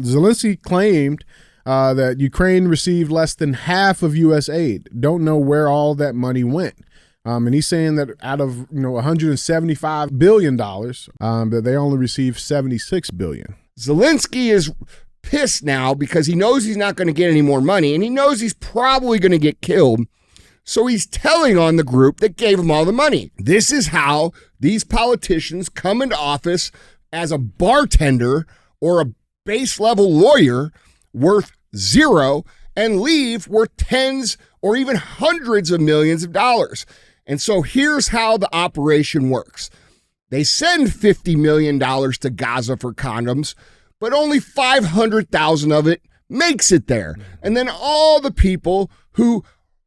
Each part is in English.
Zelensky claimed that Ukraine received less than half of U.S. aid. Don't know where all that money went. And he's saying that out of $175 billion, that they only received $76 billion. Zelensky is pissed now because he knows he's not going to get any more money, and he knows he's probably going to get killed. So he's telling on the group that gave him all the money. This is how these politicians come into office as a bartender or a base level lawyer worth zero and leave worth tens or even hundreds of millions of dollars. And so here's how the operation works. They send $50 million to Gaza for condoms, but only 500,000 of it makes it there. And then all the people who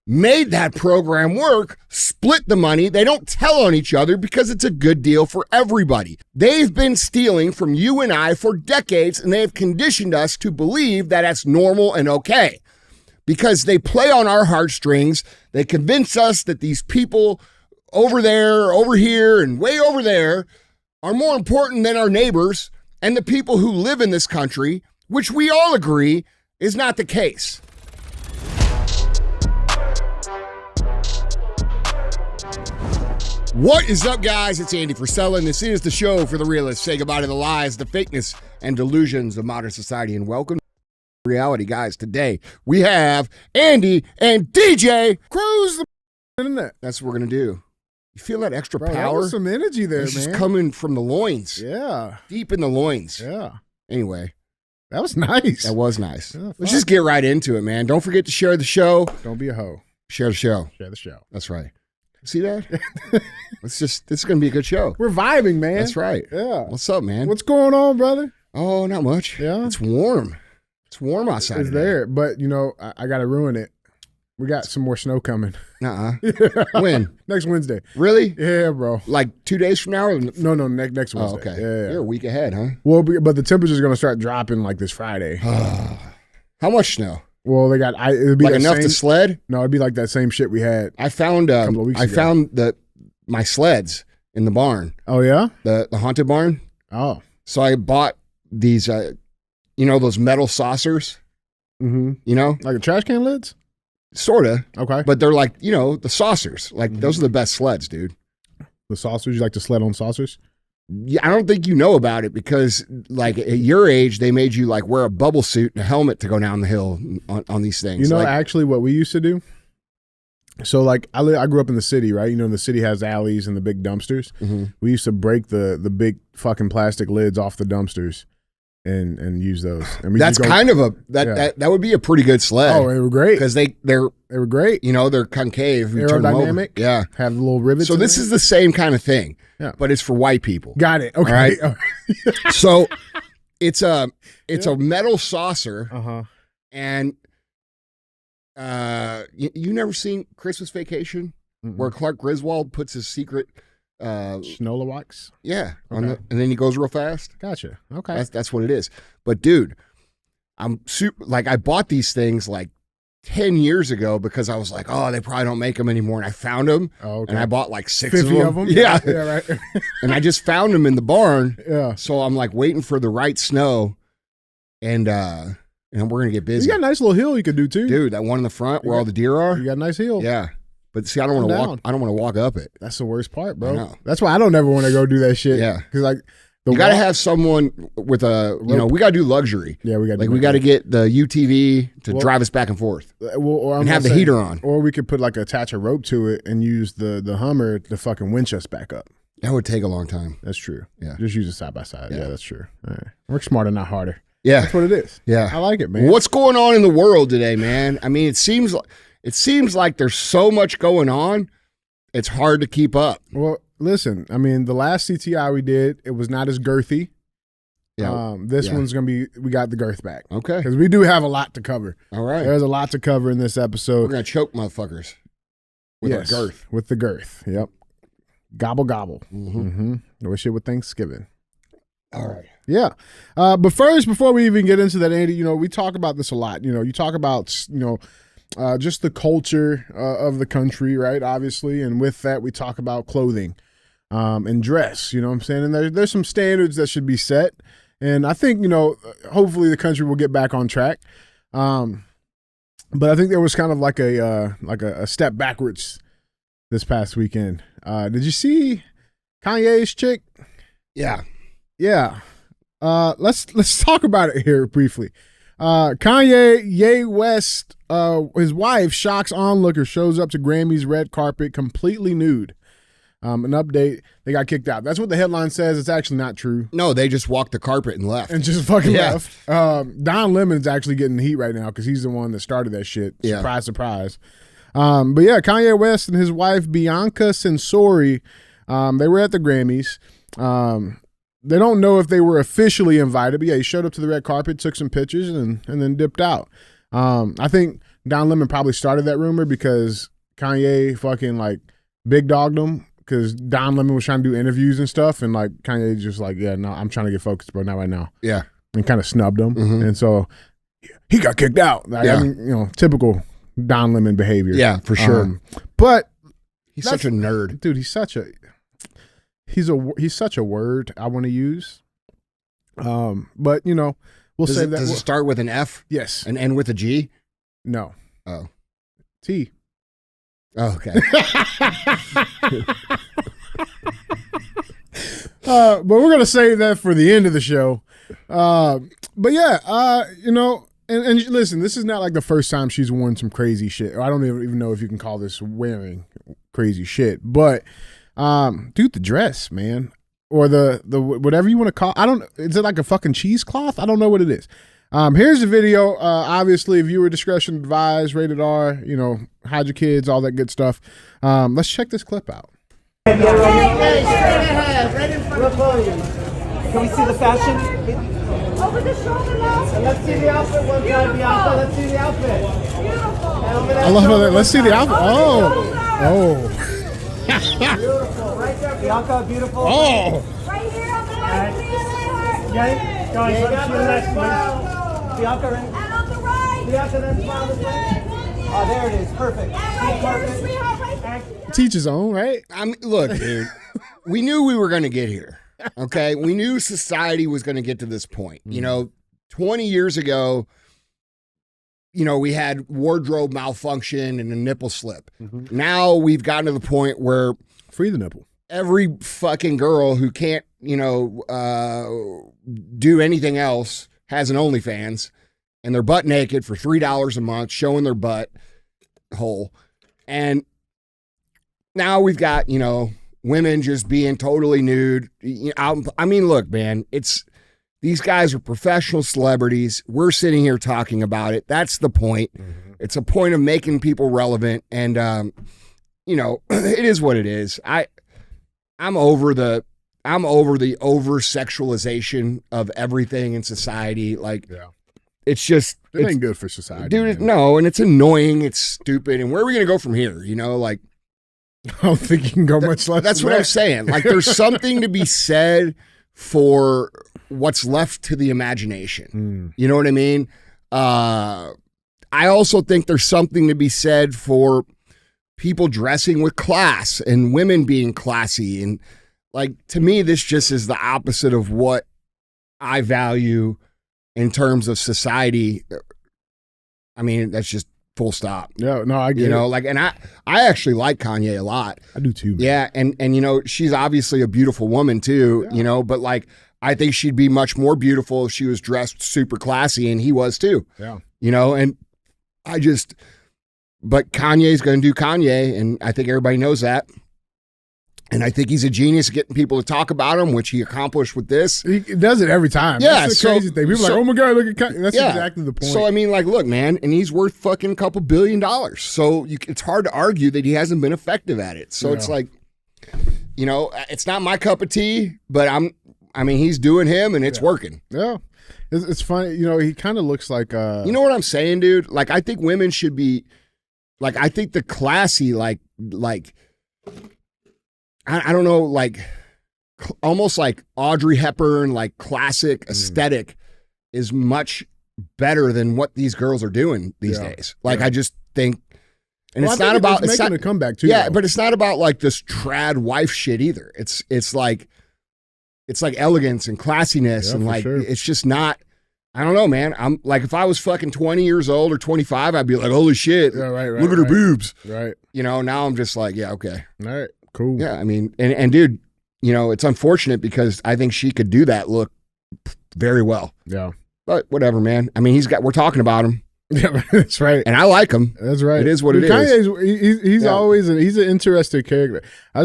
made that program work split the money. They don't tell on each other because it's a good deal for everybody. They've been stealing from you and I for decades, and they have conditioned us to believe that that's normal and okay. Because they play on our heartstrings. They convince us that these people over there, over here, and way over there are more important than our neighbors and the people who live in this country, which we all agree is not the case. What is up, guys? It's Andy Frisella, and this is the show for the realists. Say goodbye to the lies, the fakeness, and delusions of modern society, and welcome reality, guys. Today we have Andy and DJ Cruise the internet. That's what we're gonna do. You feel that extra Bro, power? that was some energy there, this man. is coming from the loins. Yeah. Deep in the loins. Yeah. Anyway. That was nice. That was nice. Yeah, let's just get right into it, man. Don't forget to share the show. Don't be a hoe. Share the show. Share the show. That's right. See that? This is gonna be a good show. We're vibing, man. That's right. Yeah. What's up, man? What's going on, brother? Oh, not much. Yeah. It's warm. It's warm outside. It's today. there, but I gotta ruin it. We got some more snow coming. When? Next Wednesday. Really? Yeah, bro. Like 2 days from now? Or... No, next Wednesday. Oh, okay. Yeah. You're a week ahead, huh? Well, but the temperature's gonna start dropping like this Friday. How much snow? Well, it'd be like enough to sled? No, it'd be like that same shit we had. I found a couple of weeks ago. found my sleds in the barn. Oh yeah? The haunted barn. Oh. So I bought these those metal saucers. Mm-hmm. Like a trash can lids? Sorta. Okay. But they're like, the saucers. Like those are the best sleds, dude. The saucers? You like to sled on saucers? Yeah, I don't think you know about it because, like, at your age, they made you like wear a bubble suit and a helmet to go down the hill on these things. Actually, what we used to do. So, like, I grew up in the city, right? The city has alleys and the big dumpsters. Mm-hmm. We used to break the big fucking plastic lids off the dumpsters and use those. And that's that would be a pretty good sled. Oh, they were great because they were great. They're concave, aerodynamic. Yeah, have little rivets. So this is the same kind of thing. Yeah. But it's for white people. Got it. Okay. All right? So it's a metal saucer. Uh-huh. And you never seen Christmas Vacation? Mm-mm. Where Clark Griswold puts his secret Schnollerwax? Yeah. Okay. And then he goes real fast. Gotcha. Okay. That's what it is. But dude, I bought these things like 10 years ago because I was like, oh, they probably don't make them anymore. And I found them. Oh, okay. And I bought like 6 50 of them. Yeah. Yeah, right. And I just found them in the barn. Yeah. So I'm like waiting for the right snow. And we're going to get busy. You got a nice little hill you could do too. Dude, that one in the front where all the deer are. You got a nice hill. Yeah. But see, I don't want to walk. I don't want to walk up it. That's the worst part, bro. I know. That's why I don't ever want to go do that shit. Yeah. Because you got to have someone with we got to do luxury. Yeah, we got we got to get the UTV to drive us back and forth and have the heater on. Or we could put attach a rope to it and use the Hummer to fucking winch us back up. That would take a long time. That's true. Yeah. Just use it side by side. Yeah, that's true. All right. Work smarter, not harder. Yeah. That's what it is. Yeah. I like it, man. What's going on in the world today, man? I mean, it seems like there's so much going on. It's hard to keep up. Well, listen, I mean, the last CTI we did, it was not as girthy. Yeah. This one's going to be, we got the girth back. Okay. Because we do have a lot to cover. All right. There's a lot to cover in this episode. We're going to choke motherfuckers with our girth. With the girth. Yep. Gobble, gobble. Mm-hmm. Wish it with Thanksgiving. All right. Yeah. But first, before we even get into that, Andy, we talk about this a lot. You talk about, just the culture of the country, right? Obviously. And with that, we talk about clothing and dress, you know what I'm saying? And there's some standards that should be set. And I think, hopefully the country will get back on track. But I think there was kind of like a step backwards this past weekend. Did you see Kanye's chick? Yeah. Let's talk about it here briefly. Kanye West, his wife, shocks onlooker, shows up to Grammy's red carpet completely nude. An update, they got kicked out. That's what the headline says. It's actually not true. No, they just walked the carpet and left. And just fucking left. Don Lemon's actually getting heat right now because he's the one that started that shit. Yeah. Surprise, surprise. But yeah, Kanye West and his wife, Bianca Censori, they were at the Grammys. They don't know if they were officially invited, but yeah, he showed up to the red carpet, took some pictures, and then dipped out. I think Don Lemon probably started that rumor because Kanye fucking like big dogged him because Don Lemon was trying to do interviews and stuff, and like Kanye just like, yeah, no, I'm trying to get focused, bro, not right now. Yeah. And kind of snubbed him. Mm-hmm. And so he got kicked out. Like, Yeah. I mean, typical Don Lemon behavior. Yeah, for sure. But he's such a nerd. Dude, he's such a word I want to use. But we'll say that. Does it start with an F? Yes. And end with a G? No. Oh. T. Oh, okay. But we're gonna save that for the end of the show. But yeah, and listen, this is not like the first time she's worn some crazy shit. I don't even know if you can call this wearing crazy shit. But dude, the dress, man, or the whatever you want to call. Is it like a fucking cheesecloth? I don't know what it is. Here's the video. Obviously, viewer discretion advised, rated R, hide your kids, all that good stuff. Let's check this clip out. Hey, straight ahead, right in front of you. Can we see the fashion? Over the shoulder now. And let's see the outfit one time, Bianca. Let's see the outfit. Beautiful. I love that. Let's see the outfit. Oh. Beautiful. Right there, Bianca. Beautiful. Oh. Right here on the right, please, sweetheart. Yeah, guys, let's see the next one. Bianca, right? And on the right. Bianca, then smile this way. Oh, there it is. Perfect. And right here, sweetheart, right there. Teach his own, right? Look, dude, we knew we were going to get here. Okay. We knew society was going to get to this point. 20 years ago, we had wardrobe malfunction and a nipple slip. Mm-hmm. Now we've gotten to the point where Free the nipple. every fucking girl who can't, do anything else has an OnlyFans and they're butt naked for $3 a month, showing their butt hole. And now we've got, women just being totally nude. I mean, look, man, these guys are professional celebrities. We're sitting here talking about it. That's the point. Mm-hmm. It's a point of making people relevant. And, it is what it is. I'm over the over-sexualization of everything in society. Like, it's just... It ain't good for society. Dude, man. no, and it's annoying. It's stupid. And where are we going to go from here? I don't think you can go much less. That's what I'm saying. Like, there's something to be said for what's left to the imagination. You know what I mean? I also think there's something to be said for people dressing with class and women being classy. And like, to me, this just is the opposite of what I value in terms of society. I mean, that's just full stop. Yeah, no, I get it. And I actually like Kanye a lot. I do too, man. Yeah, and she's obviously a beautiful woman too, but like, I think she'd be much more beautiful if she was dressed super classy, and he was too. Yeah. And but Kanye's going to do Kanye, and I think everybody knows that. And I think he's a genius at getting people to talk about him, which he accomplished with this. He does it every time. Yeah, That's the crazy thing. People are like, oh my God, look at Kanye. That's exactly the point. So, I mean, like, look, man, and he's worth fucking a couple $2 billion. So it's hard to argue that he hasn't been effective at it. So it's like, it's not my cup of tea, but he's doing him and it's working. Yeah. It's funny. He kind of looks like... You know what I'm saying, dude? Like, I think women should be... Like, I think the classy, like I don't know, like almost like Audrey Hepburn, like classic aesthetic is much better than what these girls are doing these days. Like, I just think, and it's not about it's making a comeback too. Yeah, but it's not about like this trad wife shit either. It's it's like elegance and classiness, Yeah, and for like sure. it's just not. I don't know, man. I'm like, if I was fucking 20 years old or 25, I'd be like, holy shit, Yeah, right, look at her right. boobs. Right. You know, now I'm just like, yeah, okay. All right. Cool. Yeah, I mean, and dude, you know, it's unfortunate because I think she could do that look very well. Yeah. But whatever, man. I mean, we're talking about him, Yeah, that's right. and I like him. That's right. It is what it is. He's Yeah. always he's an interesting character. I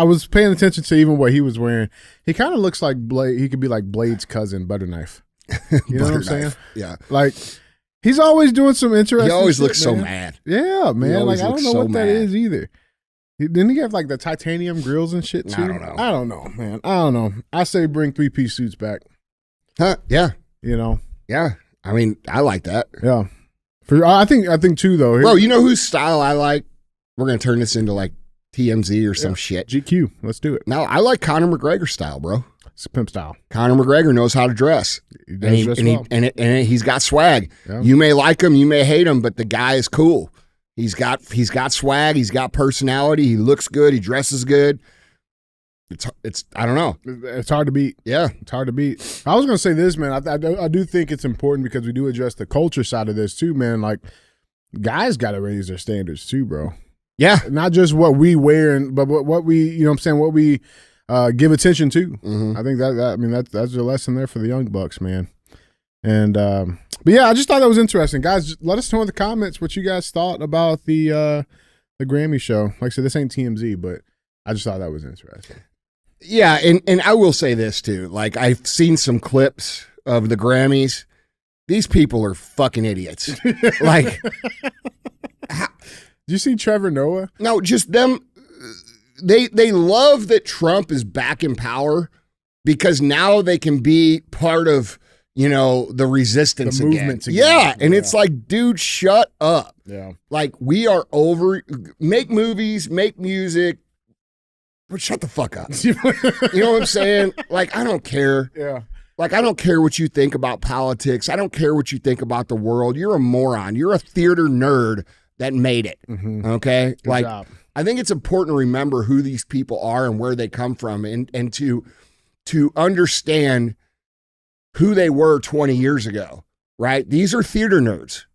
was paying attention to even what he was wearing. He kind of looks like Blade. He could be like Blade's cousin, Butterknife. You know what I'm Butterknife. saying? Yeah. Like he's always doing some interesting. He always shit, looks so man. mad. Yeah, man. always Like I don't looks know so what that mad. is either. Didn't he have like the titanium grills and shit too? I don't know. I don't know, man. I don't know. I say bring 3-piece suits back. Huh? Yeah. You know? Yeah. I mean, I like that. Yeah. I think too though. Bro, you know whose style I like? We're going to turn this into like TMZ or some shit. GQ. Let's do it. No, I like Conor McGregor style, bro. It's pimp style. Conor McGregor knows how to dress. He does dress well. And he's got swag. Yeah. You may like him, you may hate him, but the guy is cool. He's got swag, he's got personality, he looks good, he dresses good. It's I don't know. It's hard to beat. Yeah. It's hard to beat. I was going to say this, man. I do think it's important because we do address the culture side of this too, man. Like, guys got to raise their standards too, bro. Yeah. Not just what we wear, but what we, you know what I'm saying, what we give attention to. Mm-hmm. I think that's a lesson there for the young bucks, man. And, but yeah, I just thought that was interesting. Guys, just let us know in the comments what you guys thought about the Grammy show. Like I said, this ain't TMZ, but I just thought that was interesting. Yeah, and I will say this too. Like, I've seen some clips of the Grammys. These people are fucking idiots. Like, Did you see Trevor Noah? no, just them. They love that Trump is back in power because now they can be part of, you know, the resistance, The again. movement again. Yeah, and Yeah. it's like, dude, shut up. Yeah. Like, we are over. Make movies, make music, but shut the fuck up. You know what I'm saying? Like, I don't care. Yeah. Like, I don't care what you think about politics. I don't care what you think about the world. You're a moron. You're a theater nerd that made it. Mm-hmm. Okay? Good Like, job. I think it's important to remember who these people are and where they come from and to understand who they were 20 years ago, right? These are theater nerds,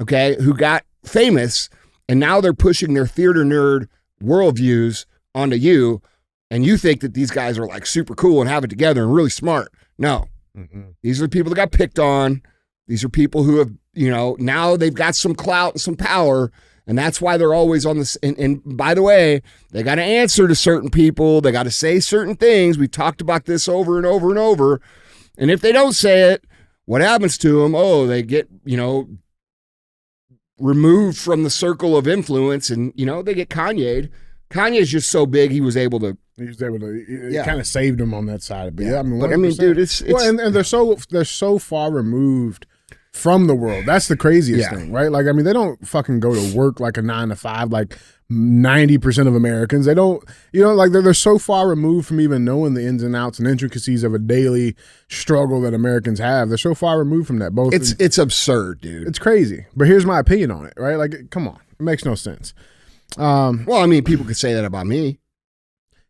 okay, who got famous, and now they're pushing their theater nerd worldviews onto you, and you think that these guys are like super cool and have it together and really smart. No. Mm-hmm. These are the people that got picked on. These are people who have, you know, now they've got some clout and some power, and that's why they're always on this. And by the way, they got to answer to certain people. They got to say certain things. We've talked about this over and over and over. And if they don't say it, what happens to them? Oh, they get, you know, removed from the circle of influence, and, you know, they get Kanye'd. Kanye's just so big, he was able to. He was able to. It Yeah. kind of saved him on that side of it. Yeah. I mean, But I mean, 100%. dude, it's well, and they're so far removed from the world. That's the craziest Yeah. thing, right? Like, I mean, they don't fucking go to work like a 9 to 5, like 90% of Americans. They don't, you know, like they're so far removed from even knowing the ins and outs and intricacies of a daily struggle that Americans have. They're so far removed from that. Both it's absurd, dude. it's crazy. But here's my opinion on it, right? Like, come on, it makes no sense. Well, I mean, people could say that about me.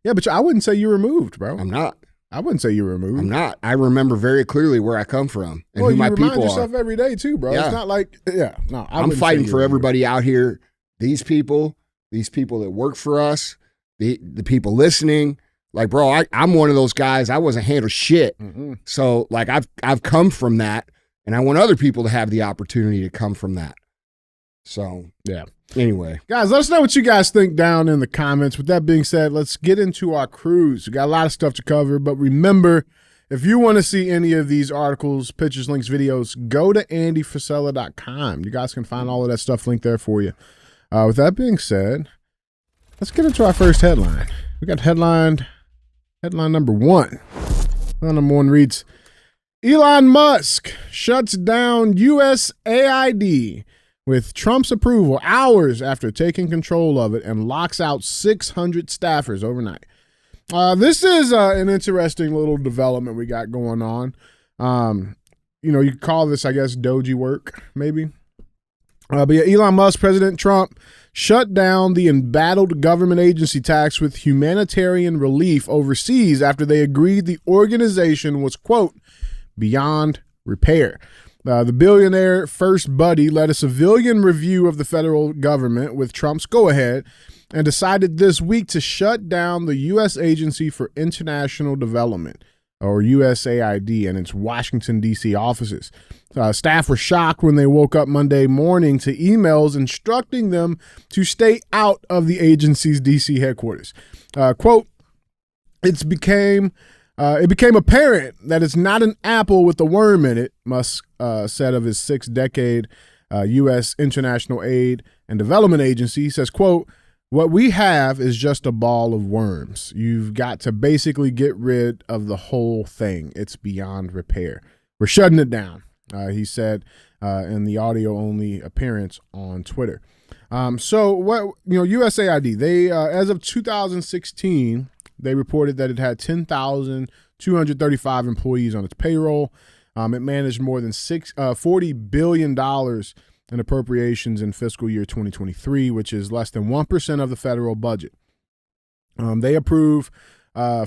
Yeah, but I wouldn't say you're removed, bro. I'm not. I wouldn't say you're removed. I'm not. I remember very clearly where I come from and Well, who my you remind people yourself are. every day too, bro. Yeah. It's not like, yeah, no. I I'm wouldn't say fighting you're for removed. everybody out here. These people that work for us, the people listening. Like, bro, I'm one of those guys. I wasn't handled shit. Mm-mm. So, like, I've come from that, and I want other people to have the opportunity to come from that. So, Yeah. anyway. Guys, let us know what you guys think down in the comments. With that being said, let's get into our cruise. We got a lot of stuff to cover, but remember, if you want to see any of these articles, pictures, links, videos, go to andyfrisella.com. You guys can find all of that stuff linked there for you. With that being said, let's get into our first headline. We got headline number one. Headline number one reads, Elon Musk shuts down USAID with Trump's approval hours after taking control of it and locks out 600 staffers overnight. This is an interesting little development we got going on. You know, you could call this, I guess, doji work, maybe. But yeah, Elon Musk, President Trump, shut down the embattled government agency tax with humanitarian relief overseas after they agreed the organization was, quote, beyond repair. The billionaire first buddy led a civilian review of the federal government with Trump's go-ahead and decided this week to shut down the U.S. Agency for International Development, or USAID, and its Washington, D.C. offices. Staff were shocked when they woke up Monday morning to emails instructing them to stay out of the agency's D.C. headquarters. Quote, it became apparent that it's not an apple with a worm in it, Musk said of his 6-decade U.S. International Aid and Development Agency. He says, quote, what we have is just a ball of worms. You've got to basically get rid of the whole thing. It's beyond repair. We're shutting it down, he said in the audio-only appearance on Twitter. So what, USAID, they as of 2016, they reported that it had 10,235 employees on its payroll. It managed more than $40 billion in appropriations in fiscal year 2023, which is less than 1% of the federal budget. They approve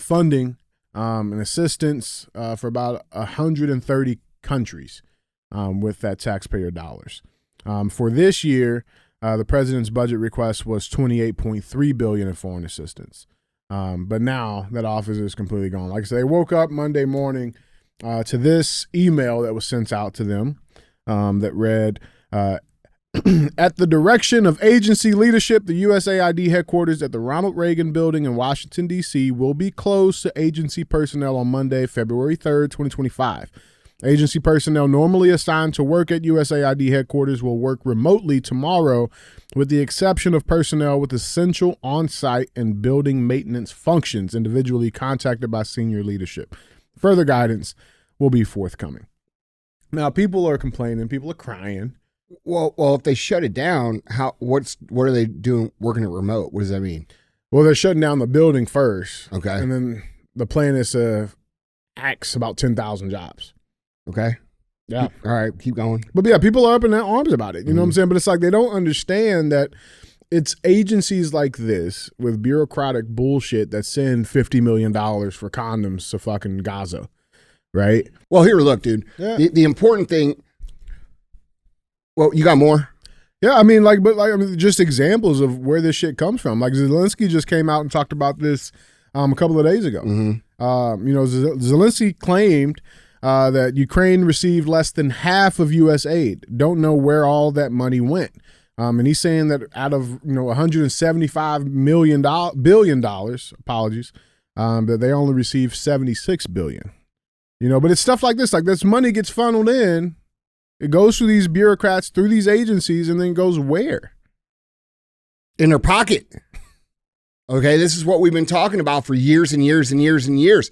funding and assistance for about 130 countries with that taxpayer dollars. For this year, the president's budget request was $28.3 billion in foreign assistance. But now that office is completely gone. Like I said, they woke up Monday morning to this email that was sent out to them that read, at the direction of agency leadership, the USAID headquarters at the Ronald Reagan Building in Washington, D.C. will be closed to agency personnel on Monday, February 3rd, 2025. Agency personnel normally assigned to work at USAID headquarters will work remotely tomorrow, with the exception of personnel with essential on-site and building maintenance functions individually contacted by senior leadership. Further guidance will be forthcoming. Now, people are complaining. People are crying. Well, if they shut it down, what are they doing working at remote? What does that mean? Well, they're shutting down the building first. Okay. And then the plan is to axe about 10,000 jobs. Okay. Yeah. All right. Keep going. But yeah, people are up in their arms about it. You know what I'm saying? But it's like they don't understand that it's agencies like this with bureaucratic bullshit that send $50 million for condoms to fucking Gaza. Right? Well, here, look, dude. Yeah. The important thing. Well, you got more? Yeah, just examples of where this shit comes from. Like Zelensky just came out and talked about this a couple of days ago. Zelensky claimed that Ukraine received less than half of U.S. aid. Don't know where all that money went. And he's saying that out of $175 billion, that they only received $76 billion. But it's stuff like this. Like this money gets funneled in. It goes through these bureaucrats, through these agencies, and then goes where? In their pocket. Okay, this is what we've been talking about for years and years and years and years.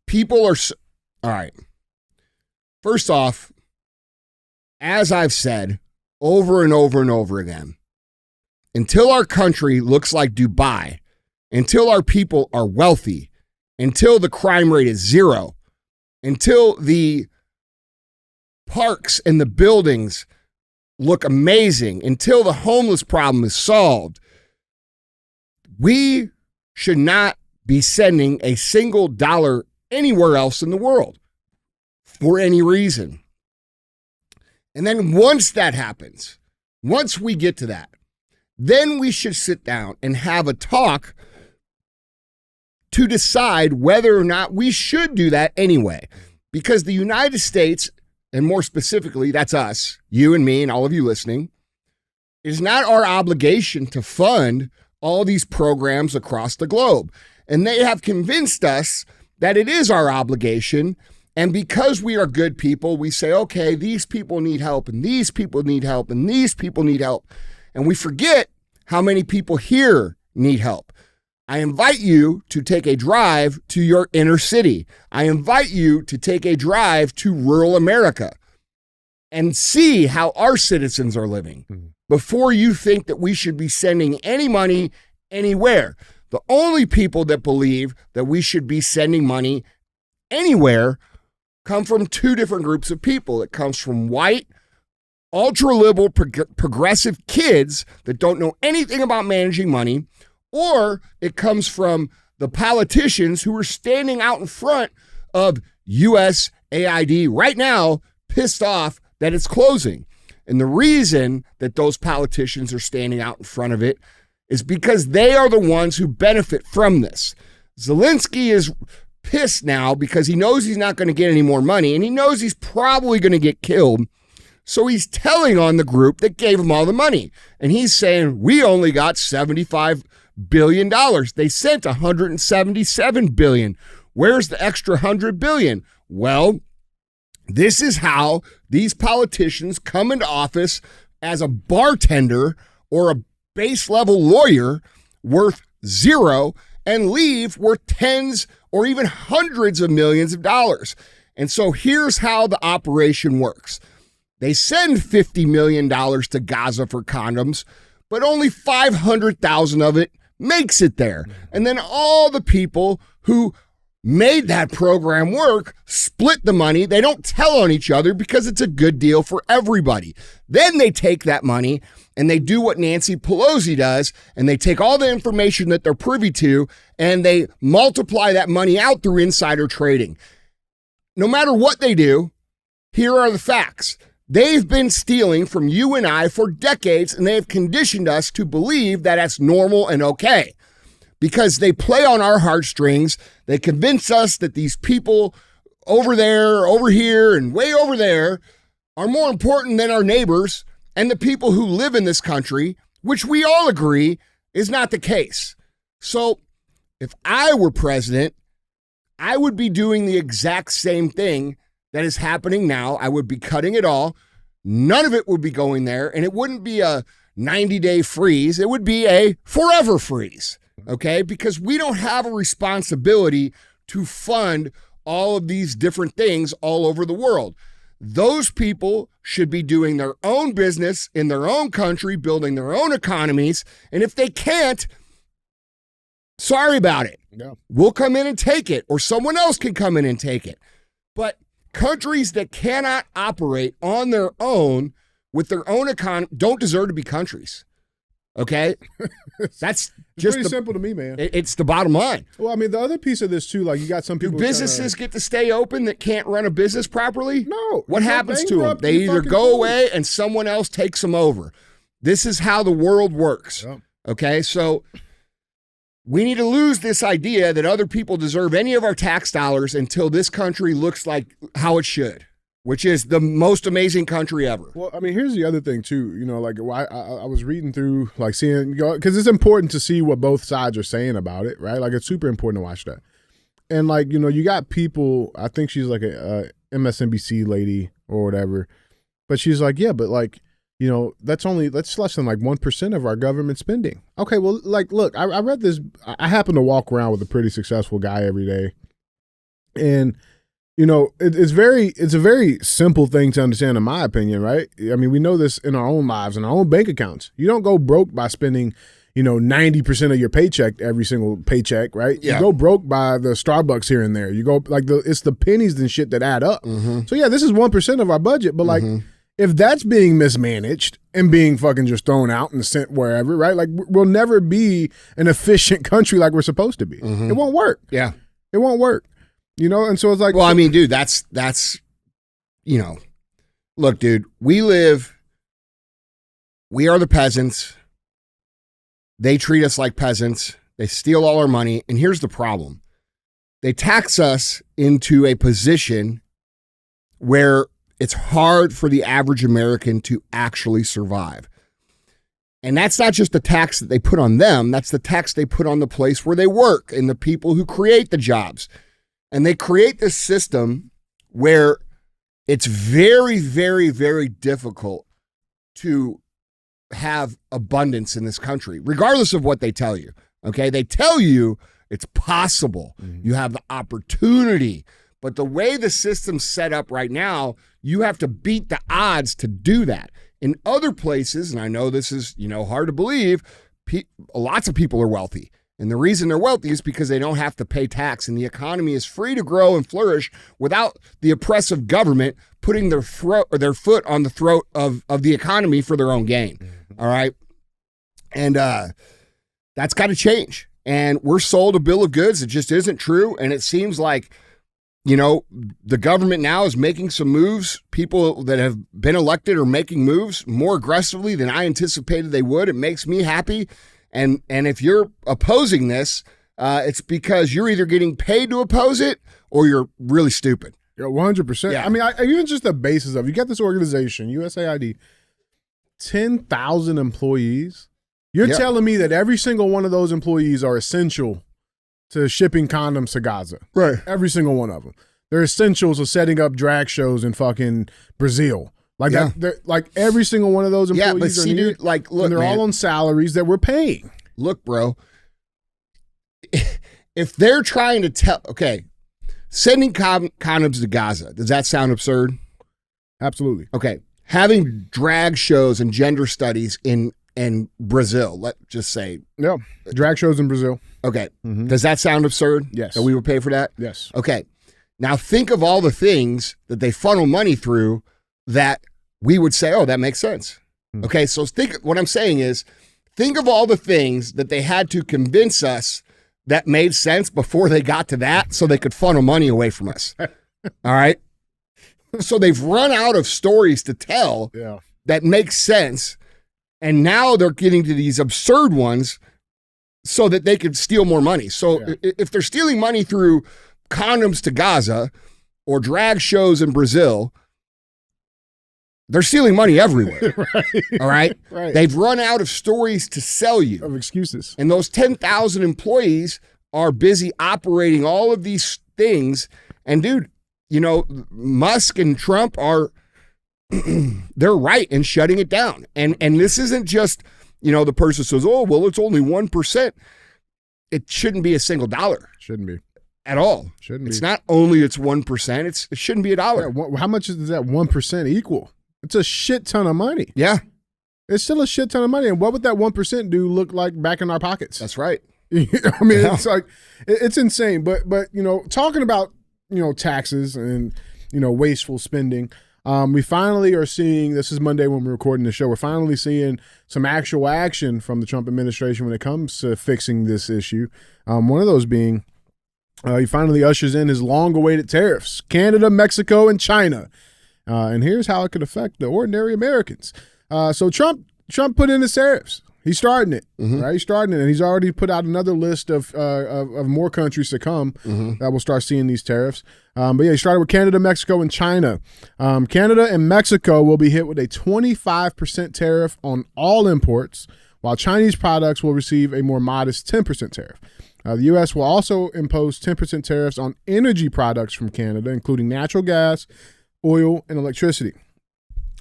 People are... All right. First off, as I've said over and over and over again, until our country looks like Dubai, until our people are wealthy, until the crime rate is zero, until the parks and the buildings look amazing, until the homeless problem is solved, we should not be sending a single dollar anywhere else in the world for any reason. And then once that happens, once we get to that, then we should sit down and have a talk to decide whether or not we should do that anyway. Because the United States, and more specifically, that's us, you and me and all of you listening, it is not our obligation to fund all these programs across the globe. And they have convinced us that it is our obligation. And because we are good people, we say, okay, these people need help, and these people need help, and these people need help. And we forget how many people here need help. I invite you to take a drive to your inner city. I invite you to take a drive to rural America and see how our citizens are living before you think that we should be sending any money anywhere. The only people that believe that we should be sending money anywhere come from two different groups of people. It comes from white ultra-liberal progressive kids that don't know anything about managing money, or it comes from the politicians who are standing out in front of USAID right now, pissed off that it's closing. And the reason that those politicians are standing out in front of it is because they are the ones who benefit from this. Zelensky is pissed now because he knows he's not going to get any more money, and he knows he's probably going to get killed. So he's telling on the group that gave him all the money. And he's saying, we only got $75 billion. They sent $177 billion. Where's the extra $100 billion? Well, this is how these politicians come into office as a bartender or a base level lawyer worth zero and leave worth tens or even hundreds of millions of dollars. And so here's how the operation works. They send $50 million to Gaza for condoms, but only 500,000 of it makes it there. And then all the people who made that program work split the money. They don't tell on each other because it's a good deal for everybody. Then they take that money and they do what Nancy Pelosi does, and they take all the information that they're privy to and they multiply that money out through insider trading. No matter what they do, here are the facts. They've been stealing from you and I for decades, and they have conditioned us to believe that that's normal and okay. Because they play on our heartstrings. They convince us that these people over there, over here, and way over there are more important than our neighbors and the people who live in this country, which we all agree is not the case. So if I were president, I would be doing the exact same thing that is happening now. I would be cutting it all. None of it would be going there, and it wouldn't be a 90-day freeze. It would be a forever freeze. Okay, because we don't have a responsibility to fund all of these different things all over the world. Those people should be doing their own business in their own country, building their own economies. And if they can't, sorry about it. Yeah. We'll come in and take it, or someone else can come in and take it. But countries that cannot operate on their own with their own economy don't deserve to be countries. Okay, that's just pretty simple to me, man. It's the bottom line. Well, I mean, the other piece of this too, like you got some people. Do businesses get to stay open that can't run a business properly? No. What happens to them? They either go away and someone else takes them over. This is how the world works. Yeah. Okay, so we need to lose this idea that other people deserve any of our tax dollars until this country looks like how it should, which is the most amazing country ever. Well, I mean, here's the other thing too. You know, like I was reading through, like seeing, because it's important to see what both sides are saying about it, right? Like it's super important to watch that. And like, you know, you got people. I think she's like a MSNBC lady or whatever, but she's like, yeah, but like, you know, that's less than like 1% of our government spending. Okay, well, like, look, I read this. I happen to walk around with a pretty successful guy every day, and you know, it's a very simple thing to understand, in my opinion, right? I mean, we know this in our own lives, in our own bank accounts. You don't go broke by spending, you know, 90% of your paycheck every single paycheck, right? Yeah. You go broke by the Starbucks here and there. You go like it's the pennies and shit that add up. Mm-hmm. So yeah, this is 1% of our budget, but like if that's being mismanaged and being fucking just thrown out and sent wherever, right? Like we'll never be an efficient country like we're supposed to be. It won't work. Yeah, it won't work. You know, and so it's like, well, I mean, dude, that's, you know, look, dude, we are the peasants. They treat us like peasants. They steal all our money. And here's the problem. They tax us into a position where it's hard for the average American to actually survive. And that's not just the tax that they put on them. That's the tax they put on the place where they work and the people who create the jobs. And they create this system where it's very, very, very difficult to have abundance in this country, regardless of what they tell you. Okay, they tell you it's possible. You have the opportunity. But the way the system's set up right now, you have to beat the odds to do that. In other places, and I know this is, you know, hard to believe, lots of people are wealthy. And the reason they're wealthy is because they don't have to pay tax, and the economy is free to grow and flourish without the oppressive government putting their foot on the throat of the economy for their own gain. All right. And that's got to change. And we're sold a bill of goods that just isn't true. And it seems like, the government now is making some moves. People that have been elected are making moves more aggressively than I anticipated they would. It makes me happy. And if you're opposing this, it's because you're either getting paid to oppose it or you're really stupid. 100%. Yeah. I mean, even just the basis of, you get this organization, USAID, 10,000 employees. You're telling me that every single one of those employees are essential to shipping condoms to Gaza. Right. Every single one of them. They're essentials of setting up drag shows in fucking Brazil. Like that, like every single one of those employees. Yeah, but see, dude, like, look, and they're all on salaries that we're paying. Look, bro. If they're trying to sending condoms to Gaza, does that sound absurd? Absolutely. Okay. Having drag shows and gender studies in Brazil, let's just say. No. Drag shows in Brazil. Okay. Mm-hmm. Does that sound absurd? Yes. That we would pay for that? Yes. Okay. Now think of all the things that they funnel money through that we would say, oh, that makes sense. Mm-hmm. Okay. So what I'm saying is, think of all the things that they had to convince us that made sense before they got to that so they could funnel money away from us. All right. So they've run out of stories to tell that make sense. And now they're getting to these absurd ones so that they could steal more money. So if they're stealing money through condoms to Gaza or drag shows in Brazil, they're stealing money everywhere. Right. All right? Right. They've run out of stories to sell you. Of excuses. And those 10,000 employees are busy operating all of these things. And dude, Musk and Trump are, they're right in shutting it down. And this isn't just, the person says, oh, well, it's only 1%. It shouldn't be a single dollar. Shouldn't be. At all. Shouldn't be. It's not only it's 1%, it shouldn't be a dollar. Yeah, how much does that 1% equal? It's a shit ton of money. Yeah. It's still a shit ton of money. And what would that 1% do look like back in our pockets? That's right. I mean, it's like, it's insane. But talking about, taxes and, wasteful spending, we finally are seeing, this is Monday when we're recording the show, we're finally seeing some actual action from the Trump administration when it comes to fixing this issue. One of those being, he finally ushers in his long-awaited tariffs, Canada, Mexico, and China. And here's how it could affect the ordinary Americans. So Trump put in his tariffs. He's starting it, right? He's starting it, and he's already put out another list of more countries to come that will start seeing these tariffs. But yeah, he started with Canada, Mexico, and China. Canada and Mexico will be hit with a 25% tariff on all imports, while Chinese products will receive a more modest 10% tariff. The U.S. will also impose 10% tariffs on energy products from Canada, including natural gas, oil, and electricity.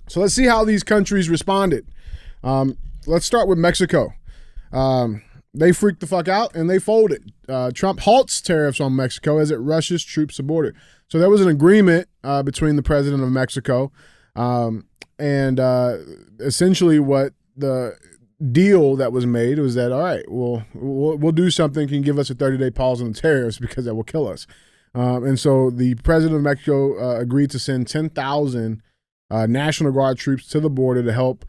So let's see how these countries responded. Let's start with Mexico. They freaked the fuck out and they folded. Trump halts tariffs on Mexico as it rushes troops to border. So there was an agreement between the president of Mexico and essentially what the deal that was made was that, all right, we'll do something, can give us a 30-day pause on the tariffs because that will kill us. And so the president of Mexico agreed to send 10,000 National Guard troops to the border to help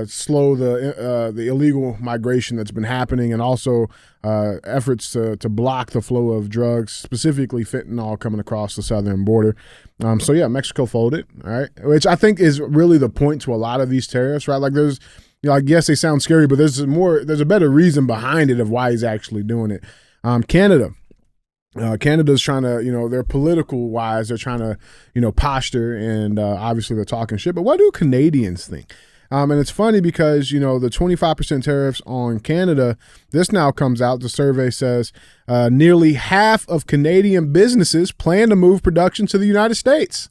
slow the illegal migration that's been happening, and also efforts to block the flow of drugs, specifically fentanyl, coming across the southern border. So yeah, Mexico folded, all right, which I think is really the point to a lot of these tariffs, right? Like there's, I guess they sound scary, but there's a better reason behind it of why he's actually doing it. Canada's trying to, they're political wise, they're trying to, posture, and obviously they're talking shit. But what do Canadians think? And it's funny because, the 25% tariffs on Canada, this now comes out, the survey says nearly half of Canadian businesses plan to move production to the United States.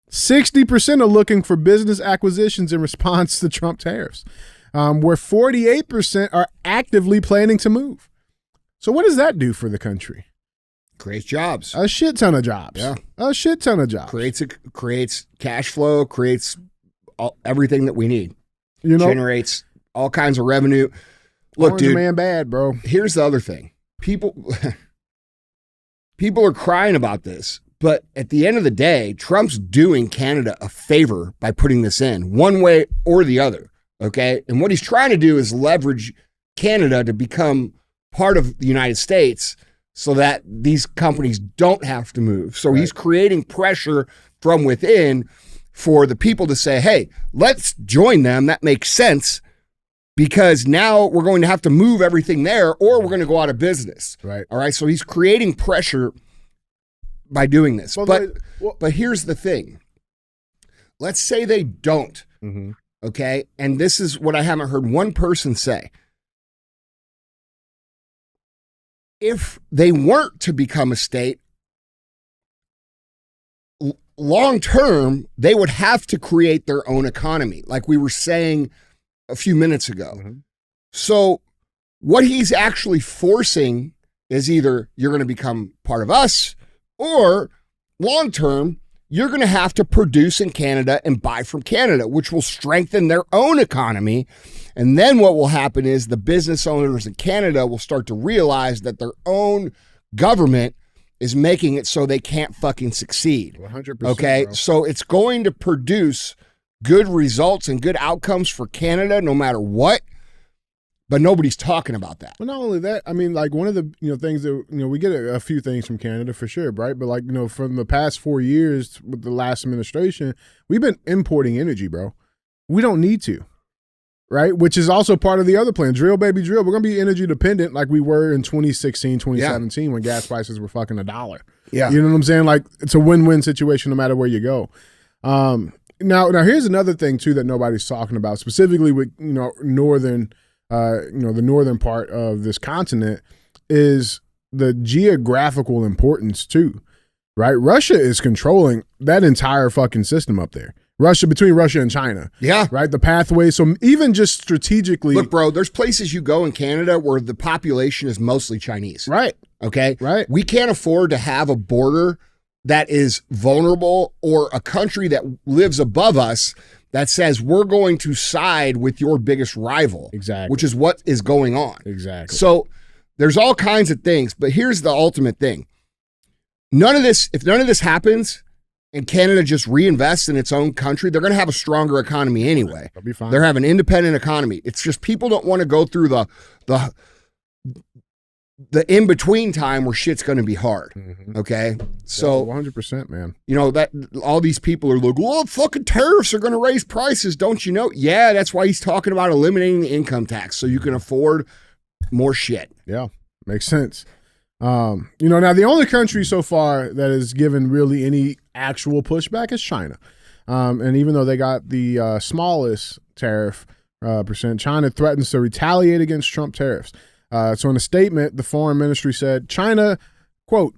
60% are looking for business acquisitions in response to Trump tariffs, where 48% are actively planning to move. So what does that do for the country? Creates jobs. A shit ton of jobs. Yeah. A shit ton of jobs. Creates cash flow, creates everything that we need. Generates all kinds of revenue. Look, Orange dude, man bad, bro. here's the other thing. People are crying about this, but at the end of the day, Trump's doing Canada a favor by putting this in one way or the other. Okay. And what he's trying to do is leverage Canada to become part of the United States so that these companies don't have to move. So he's creating pressure from within for the people to say, hey, let's join them. That makes sense because now we're going to have to move everything there or we're going to go out of business. Right. All right. So he's creating pressure by doing this. Well, but here's the thing. Let's say they don't. Mm-hmm. Okay. And this is what I haven't heard one person say. If they weren't to become a state, long term, they would have to create their own economy, like we were saying a few minutes ago. Mm-hmm. So what he's actually forcing is either you're going to become part of us or long term, you're going to have to produce in Canada and buy from Canada, which will strengthen their own economy. And then what will happen is the business owners in Canada will start to realize that their own government is making it so they can't fucking succeed. 100%. Okay. Bro. So it's going to produce good results and good outcomes for Canada no matter what. But nobody's talking about that. Well, not only that, I mean, like one of the things that we get a few things from Canada for sure, right? But like from the past 4 years with the last administration, we've been importing energy, bro. We don't need to, right? Which is also part of the other plan. Drill, baby, drill. We're gonna be energy dependent like we were in 2016, 2017 when gas prices were fucking $1. Yeah, you know what I'm saying? Like it's a win-win situation no matter where you go. Now here's another thing too that nobody's talking about, specifically with northern. The northern part of this continent is the geographical importance too, right? Russia is controlling that entire fucking system up there. Between Russia and China. Yeah. Right? The pathway. So even just strategically. Look, bro, there's places you go in Canada where the population is mostly Chinese. Right. Okay? Right. We can't afford to have a border that is vulnerable or a country that lives above us that says we're going to side with your biggest rival. Exactly. Which is what is going on. Exactly. So there's all kinds of things, but here's the ultimate thing. If none of this happens and Canada just reinvests in its own country, they're going to have a stronger economy anyway. They'll be fine. They're having an independent economy. It's just people don't want to go through the in-between time where shit's going to be hard. Mm-hmm. Okay? So 100%, man. that all these people are like, well, fucking tariffs are going to raise prices, don't you know? Yeah, that's why he's talking about eliminating the income tax so you can afford more shit. Yeah, makes sense. Now the only country so far that has given really any actual pushback is China. And even though they got the smallest tariff percent, China threatens to retaliate against Trump tariffs. So in a statement, the foreign ministry said, China, quote,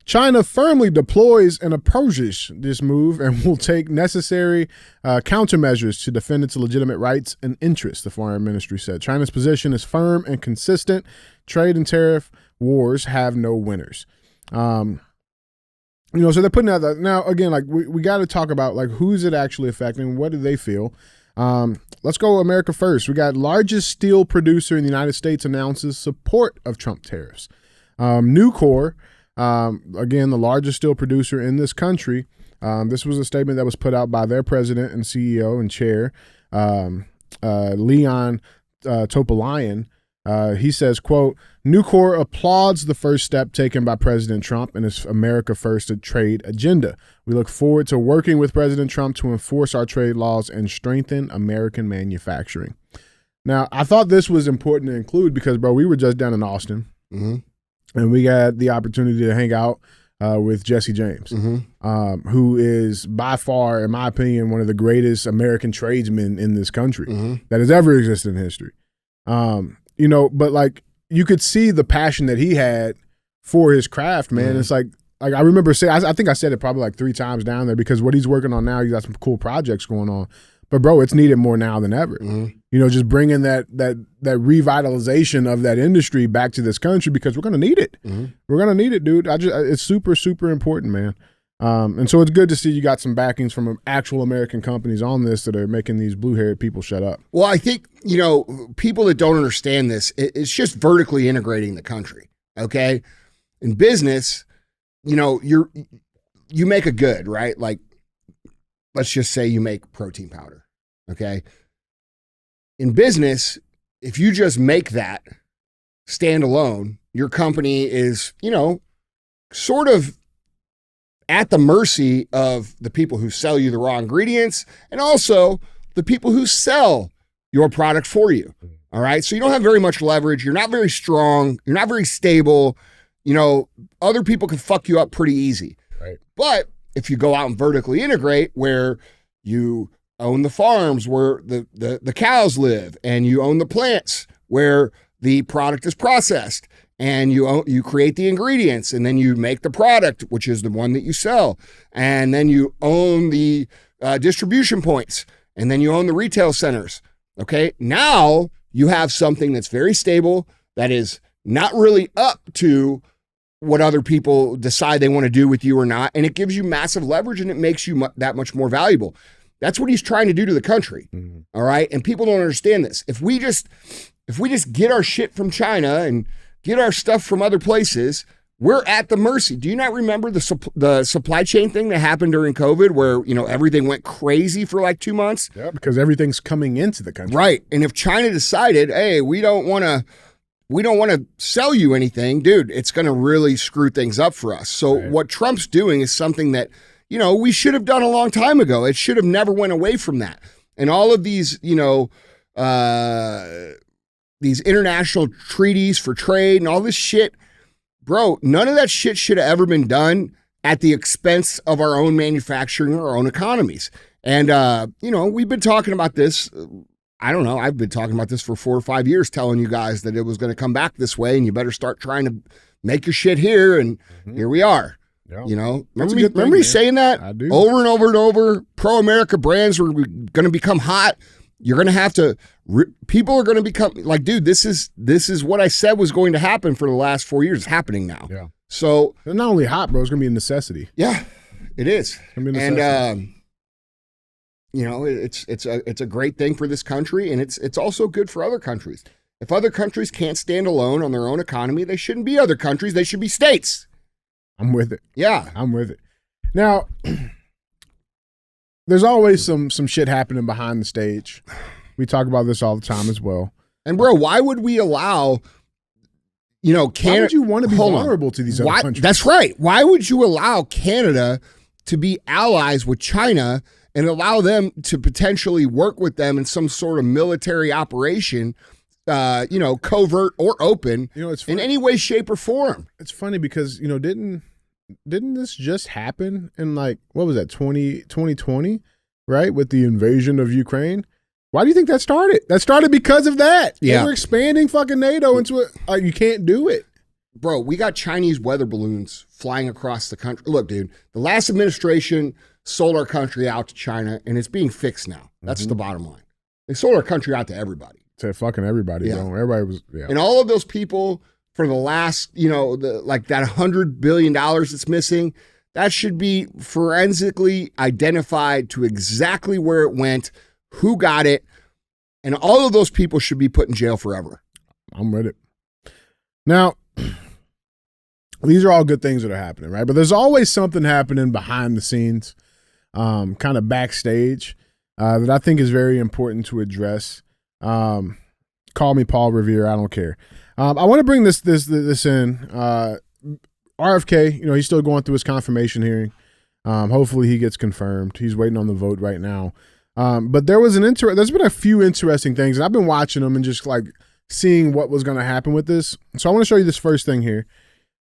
China firmly deploys and opposes this move and will take necessary countermeasures to defend its legitimate rights and interests, the foreign ministry said. China's position is firm and consistent. Trade and tariff wars have no winners. So they're putting out now again, like we got to talk about like who's it actually affecting? What do they feel? Let's go America first. We got largest steel producer in the United States announces support of Trump tariffs. Nucor, again, the largest steel producer in this country. This was a statement that was put out by their president and CEO and chair, Leon Topolayan. He says, quote, Nucor applauds the first step taken by President Trump and his America First trade agenda. We look forward to working with President Trump to enforce our trade laws and strengthen American manufacturing. Now, I thought this was important to include because, bro, we were just down in Austin and we got the opportunity to hang out with Jesse James, who is by far, in my opinion, one of the greatest American tradesmen in this country that has ever existed in history. But like you could see the passion that he had for his craft, man. It's like I remember saying, I think I said it probably like 3 times down there because what he's working on now, he's got some cool projects going on. But bro, it's needed more now than ever. Just bringing that revitalization of that industry back to this country because we're gonna need it. We're gonna need it, dude. It's super, super important, man. And so it's good to see you got some backings from actual American companies on this that are making these blue-haired people shut up. Well, I think, people that don't understand this, it's just vertically integrating the country, okay? In business, you make a good, right? Like, let's just say you make protein powder, okay? In business, if you just make that standalone, your company is, sort of at the mercy of the people who sell you the raw ingredients and also the people who sell your product for you. All right. So you don't have very much leverage. You're not very strong. You're not very stable. Other people can fuck you up pretty easy. Right. But if you go out and vertically integrate where you own the farms where the cows live and you own the plants where the product is processed, and you create the ingredients, and then you make the product, which is the one that you sell, and then you own the distribution points, and then you own the retail centers. Okay, now you have something that's very stable, that is not really up to what other people decide they want to do with you or not, and it gives you massive leverage, and it makes you that much more valuable. That's what he's trying to do to the country. Mm-hmm. All right, and people don't understand this. If we just get our shit from China and get our stuff from other places, we're at the mercy. Do you not remember the supply chain thing that happened during COVID where, everything went crazy for like 2 months? Yeah, because everything's coming into the country. Right. And if China decided, hey, we don't want to sell you anything, dude, it's going to really screw things up for us. So What Trump's doing is something that, we should have done a long time ago. It should have never went away from that. And all of these, these international treaties for trade and all this shit, bro, none of that shit should have ever been done at the expense of our own manufacturing or our own economies. And, we've been talking about this. I don't know. I've been talking about this for 4 or 5 years, telling you guys that it was going to come back this way and you better start trying to make your shit here. And here we are. Yeah. Remember me saying that? I do. Over and over and over. Pro-America brands are going to become hot. You're going to have to, people are going to become like, dude, this is what I said was going to happen for the last 4 years. It's happening now. Yeah. So it's not only hot, bro, it's going to be a necessity. Yeah, it is. It's gonna be a necessity. And, it's a great thing for this country. And it's also good for other countries. If other countries can't stand alone on their own economy, they shouldn't be other countries. They should be states. I'm with it. Yeah. I'm with it. Now, there's always some shit happening behind the stage. We talk about this all the time as well. And bro, why would we allow, Canada? Why would you want to be vulnerable to these other countries? That's right. Why would you allow Canada to be allies with China and allow them to potentially work with them in some sort of military operation, covert or open, in any way, shape, or form? It's funny because, didn't this just happen in what was that, 2020, right? With the invasion of Ukraine? Why do you think that started? That started because of that. Yeah. They were expanding fucking NATO into it. You can't do it. Bro, we got Chinese weather balloons flying across the country. Look, dude, the last administration sold our country out to China, and it's being fixed now. That's the bottom line. They sold our country out to everybody. To fucking everybody, bro. Everybody was, And all of those people for the last, that $100 billion that's missing, that should be forensically identified to exactly where it went, who got it, and all of those people should be put in jail forever. I'm with it. Now, these are all good things that are happening, right? But there's always something happening behind the scenes, kind of backstage, that I think is very important to address. Call me Paul Revere, I don't care. I want to bring this in. RFK, he's still going through his confirmation hearing. Hopefully he gets confirmed. He's waiting on the vote right now. But there's been a few interesting things, and I've been watching them and just seeing what was going to happen with this. So I want to show you this first thing here.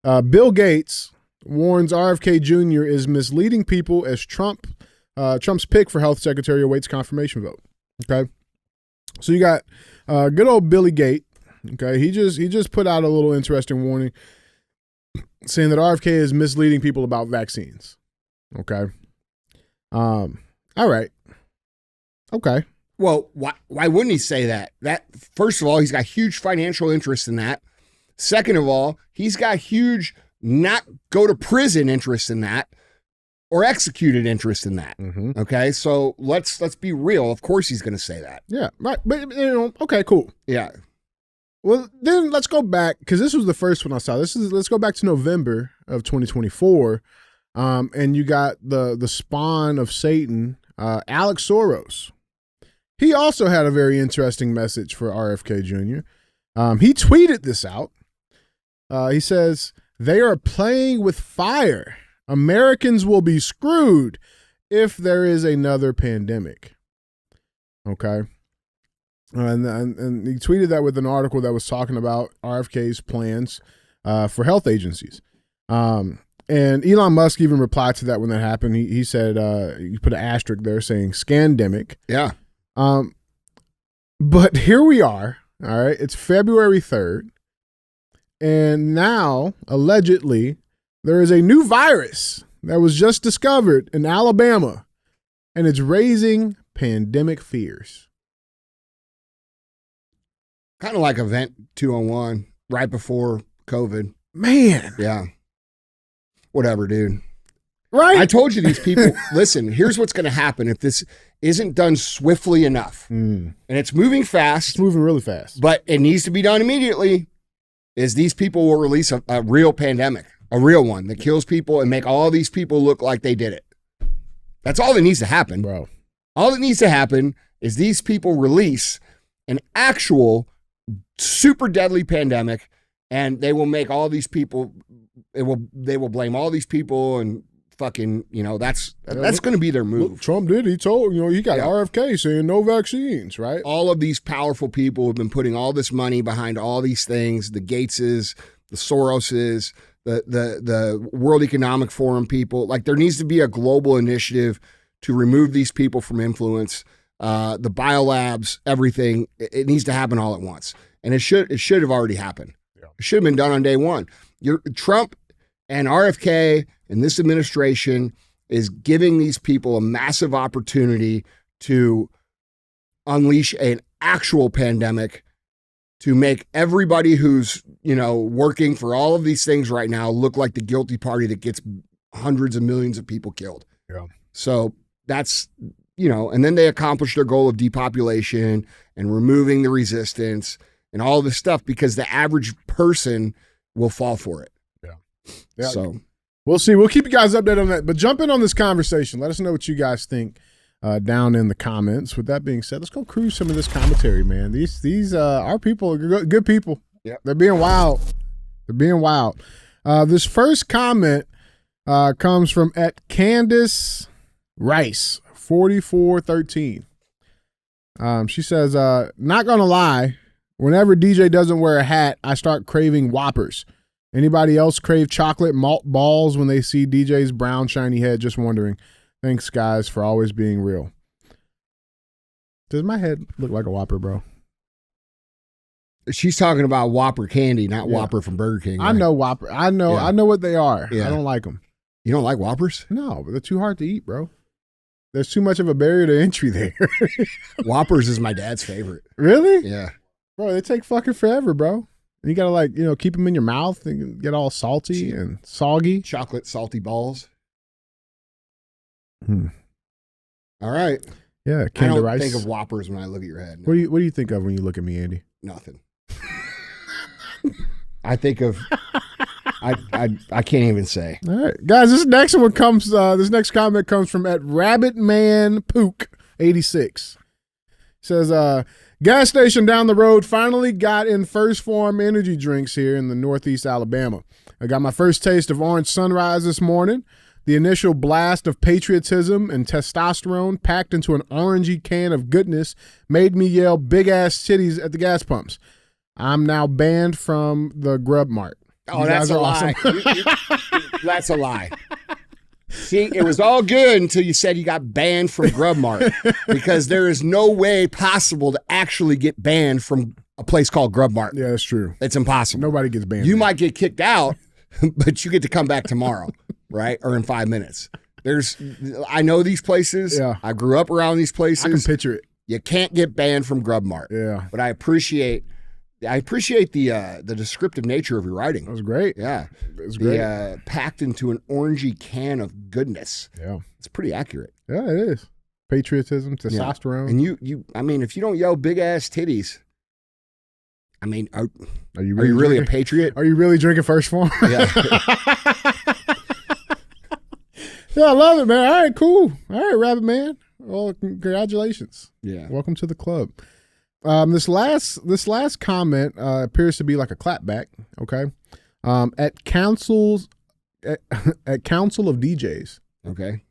Bill Gates warns RFK Jr. is misleading people as Trump's pick for health secretary awaits confirmation vote. Okay. So you got good old Billy Gate. Okay. He just put out a little interesting warning saying that RFK is misleading people about vaccines. Okay. All right. Okay. Well, why wouldn't he say that? That, first of all, he's got huge financial interest in that. Second of all, he's got huge not go to prison interest in that. or executed interest in that. Mm-hmm. Okay, so let's be real. Of course he's going to say that. Yeah, right. But okay, cool. Yeah. Well, then let's go back because this was the first one I saw. Let's go back to November of 2024, and you got the spawn of Satan, Alex Soros. He also had a very interesting message for RFK Jr. He tweeted this out. He says, "They are playing with fire. Americans will be screwed if there is another pandemic." Okay. And he tweeted that with an article that was talking about RFK's plans for health agencies. And Elon Musk even replied to that when that happened. He said, you put an asterisk there saying scandemic. Yeah. But here we are. All right. It's February 3rd. And now, allegedly, there is a new virus that was just discovered in Alabama, and it's raising pandemic fears. Kind of like Event 201 right before COVID. Man. Yeah. Whatever, dude. Right? I told you these people, listen, here's what's going to happen if this isn't done swiftly enough. And it's moving fast. It's moving really fast. But it needs to be done immediately, is these people will release a real pandemic, a real one that kills people and make all these people look like they did it. That's all that needs to happen. Bro. All that needs to happen is these people release an actual super deadly pandemic, and they will make all these people, they will blame all these people and fucking, that's going to be their move. Look, Trump did. He told, he got Yeah. RFK saying no vaccines, right? All of these powerful people have been putting all this money behind all these things, the Gateses, the Soroses, the World Economic Forum people. Like, there needs to be a global initiative to remove these people from influence. The biolabs, everything, it needs to happen all at once. And it should have already happened. Yeah. It should have been done on day one. Trump and RFK and this administration is giving these people a massive opportunity to unleash an actual pandemic, to make everybody who's, working for all of these things right now look like the guilty party that gets hundreds of millions of people killed. Yeah. So that's, and then they accomplish their goal of depopulation and removing the resistance and all this stuff because the average person will fall for it. Yeah. So we'll see. We'll keep you guys updated on that. But jump in on this conversation. Let us know what you guys think down in the comments. With that being said, let's go cruise some of this commentary, man. These our people are good people. Yeah. They're being wild. This first comment comes from at Candace Rice 4413. She says, not gonna lie, whenever DJ doesn't wear a hat, I start craving Whoppers. Anybody else crave chocolate malt balls when they see DJ's brown shiny head? Just wondering. Thanks, guys, for always being real. Does my head look like a Whopper, bro? she's talking about Whopper candy, not Whopper from Burger King. Right? I know Whopper. I know what they are. Yeah. I don't like them. You don't like Whoppers? No, but they're too hard to eat, bro. There's too much of a barrier to entry there. Whoppers is my dad's favorite. Really? Yeah. Bro, they take fucking forever, bro. And you gotta keep them in your mouth and get all salty and soggy. Chocolate salty balls. Hmm. All right. Yeah, I don't rice. think of Whoppers when I look at your head. No. What do you think of when you look at me, Andy? Nothing. I think of I can't even say. All right, guys. This next comment comes from at RabbitManPook86. Says, gas station down the road finally got in First Form energy drinks here in the Northeast Alabama. I got my first taste of Orange Sunrise this morning. The initial blast of patriotism and testosterone packed into an orangey can of goodness made me yell big ass titties at the gas pumps. I'm now banned from the Grub Mart. Oh, that's a lie. That's a lie. See, it was all good until you said you got banned from Grub Mart, because there is no way possible to actually get banned from a place called Grub Mart. Yeah, that's true. It's impossible. Nobody gets banned. You might get kicked out, but you get to come back tomorrow, right? Or in 5 minutes. I know these places. Yeah. I grew up around these places. I can picture it. You can't get banned from Grub Mart. Yeah. But I appreciate I appreciate the descriptive nature of your writing. That was great. Yeah. It was great. Packed into an orangey can of goodness. Yeah. It's pretty accurate. Yeah, it is. Patriotism, testosterone. And you I mean, if you don't yell big ass titties, I mean, are you really drinking? a patriot? Are you really drinking First Form? Yeah. Yeah, I love it, man. All right, cool. All right, Rabbit Man. Well, congratulations. Yeah. Welcome to the club. This last comment appears to be like a clapback. Okay. At Council of DJs. Okay.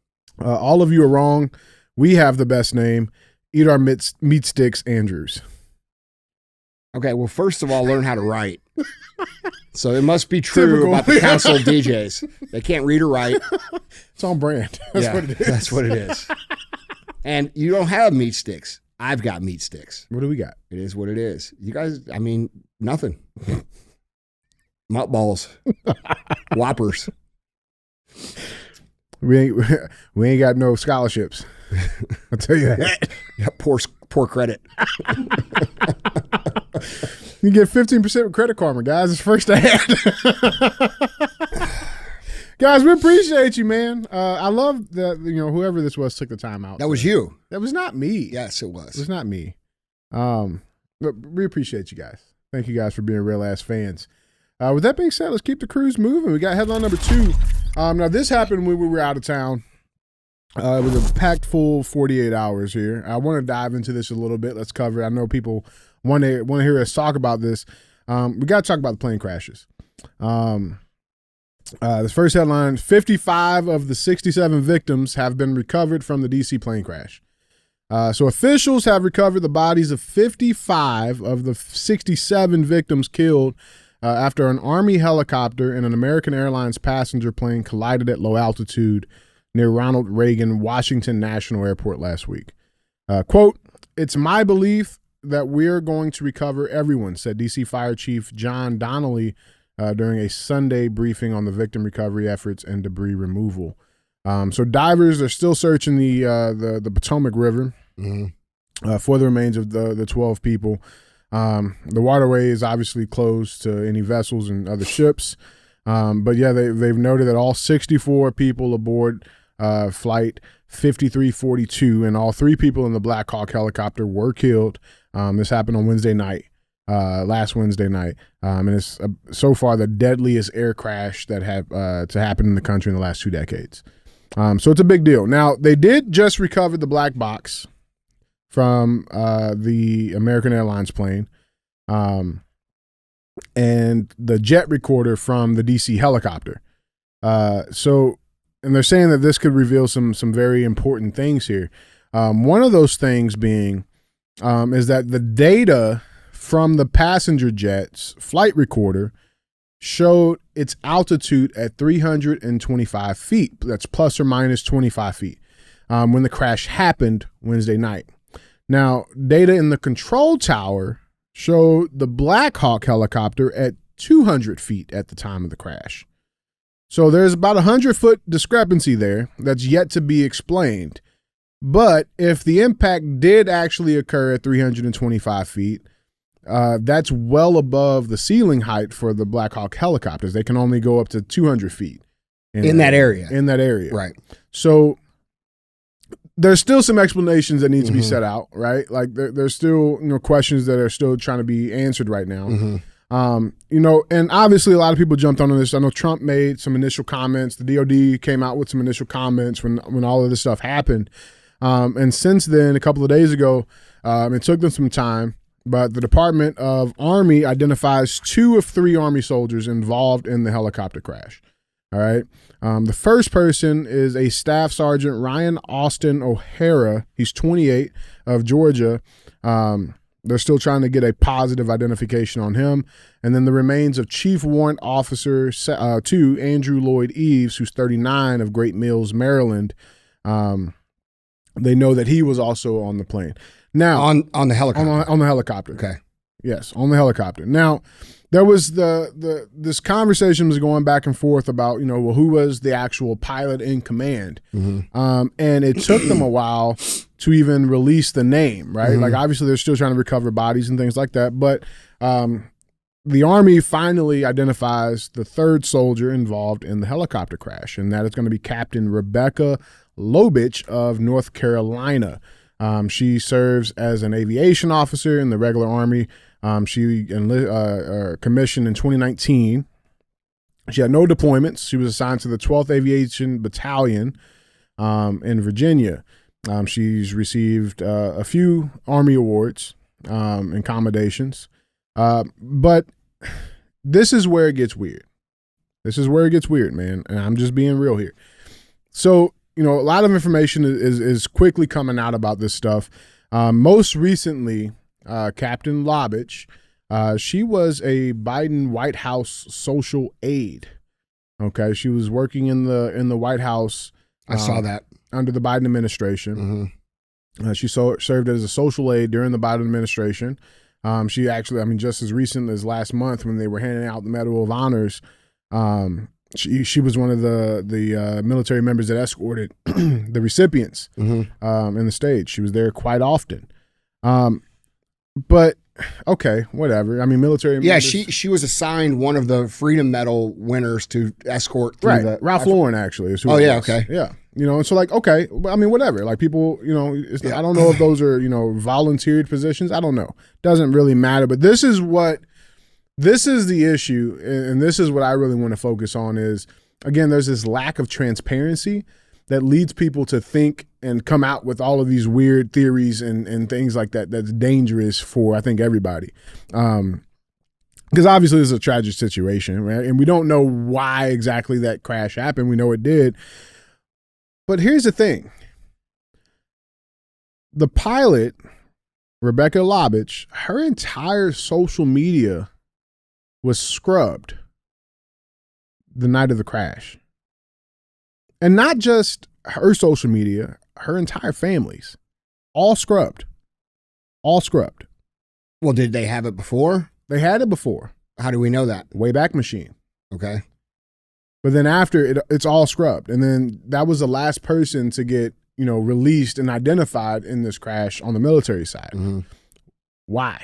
All of you are wrong. We have the best name. Eat our meat sticks, Andrews. Okay. Well, first of all, learn how to write. So it must be true Typical. about the Council of DJs. They can't read or write. It's on brand. That's what it is. That's what it is. And you don't have meat sticks. I've got meat sticks. What do we got? It is what it is. You guys, I mean, nothing. Mutt balls. Whoppers. We ain't got no scholarships. I'll tell you that. Yeah, poor credit. You get 15% with Credit Karma, guys. It's first ad. Guys, we appreciate you, man. I love that, whoever this was took the time out. That was you. That was not me. Yes, it It was was. not me. But we appreciate you guys. Thank you guys for being real ass fans. With that being said, let's keep the cruise moving. We got headline number 2. Now this happened when we were out of town. It was a packed full 48 hours here. I want to dive into this a little bit. Let's cover it. I know people want to hear us talk about this. We got to talk about the plane crashes. This first headline: 55 of the 67 victims have been recovered from the DC plane crash. So officials have recovered the bodies of 55 of the 67 victims killed after an Army helicopter and an American Airlines passenger plane collided at low altitude near Ronald Reagan Washington National Airport last week. Quote, "It's my belief that we're going to recover everyone," said DC Fire Chief John Donnelly during a Sunday briefing on the victim recovery efforts and debris removal. So divers are still searching the Potomac River for the remains of the 12 people. The waterway is obviously closed to any vessels and other ships. But yeah, they've noted that all 64 people aboard flight 5342 and all 3 people in the Black Hawk helicopter were killed. This happened on Wednesday night. Last Wednesday night, and it's so far the deadliest air crash that have to happen in the country in the last 2 decades. So it's a big deal. Now they did just recover the black box from the American Airlines plane, and the jet recorder from the DC helicopter. And they're saying that this could reveal some very important things here. One of those things being is that the data from the passenger jet's flight recorder showed its altitude at 325 feet. That's plus or minus 25 feet when the crash happened Wednesday night. Now, data in the control tower showed the Black Hawk helicopter at 200 feet at the time of the crash. So there's about a 100-foot discrepancy there that's yet to be explained. But if the impact did actually occur at 325 feet, that's well above the ceiling height for the Black Hawk helicopters. They can only go up to 200 feet. In that area. In that area. Right. So there's still some explanations that need to be set out, right? Like there's still questions that are still trying to be answered right now. And obviously a lot of people jumped on this. I know Trump made some initial comments. The DOD came out with some initial comments when all of this stuff happened. And since then, a couple of days ago, it took them some time, but the Department of Army identifies 2 of 3 Army soldiers involved in the helicopter crash. All right. The first person is a Staff Sergeant Ryan Austin O'Hara. He's 28 of Georgia. They're still trying to get a positive identification on him. And then the remains of Chief Warrant Officer 2, Andrew Lloyd Eves, who's 39 of Great Mills, Maryland. They know that he was also on the plane. Now On the helicopter. on the helicopter. Okay. Yes, on the helicopter. Now, there was this conversation was going back and forth about, who was the actual pilot in command. And it took them a while to even release the name, right? Like, obviously, they're still trying to recover bodies and things like that. But The Army finally identifies the third soldier involved in the helicopter crash, and that is going to be Captain Rebecca Lobich of North Carolina. She serves as an aviation officer in the regular Army. She commissioned in 2019. She had no deployments. She was assigned to the 12th Aviation Battalion in Virginia. She's received a few Army awards and commendations. But this is where it gets weird. This is where it gets weird, man. And I'm just being real here. So, a lot of information is quickly coming out about this stuff. Most recently, Captain Lobich, she was a Biden White House social aide. Okay. She was working in the White House. I saw that. Under the Biden administration. Mm-hmm. She served as a social aide during the Biden administration. She actually, just as recent as last month when they were handing out the Medal of Honors, she was one of the military members that escorted the recipients in the stage. She was there quite often. But okay, whatever. Military. Yeah, members, she was assigned one of the Freedom Medal winners to escort through the Ralph Lauren actually. Is who oh it yeah, was. okay, yeah. And so okay. Whatever. Like people, I don't know if those are volunteered positions. I don't know. Doesn't really matter. But this is the issue, and this is what I really want to focus on. Is again, there's this lack of transparency that leads people to think and come out with all of these weird theories and things like that. That's dangerous for, I think, everybody. Because obviously this is a tragic situation, right? And we don't know why exactly that crash happened. We know it did. But here's the thing. The pilot, Rebecca Lobich, her entire social media was scrubbed the night of the crash. And not just her social media, her entire family's. All scrubbed. All scrubbed. Well, did they have it before? They had it before. How do we know that? Wayback Machine. Okay. But then after, it's all scrubbed. And then that was the last person to get, released and identified in this crash on the military side. Mm-hmm. Why?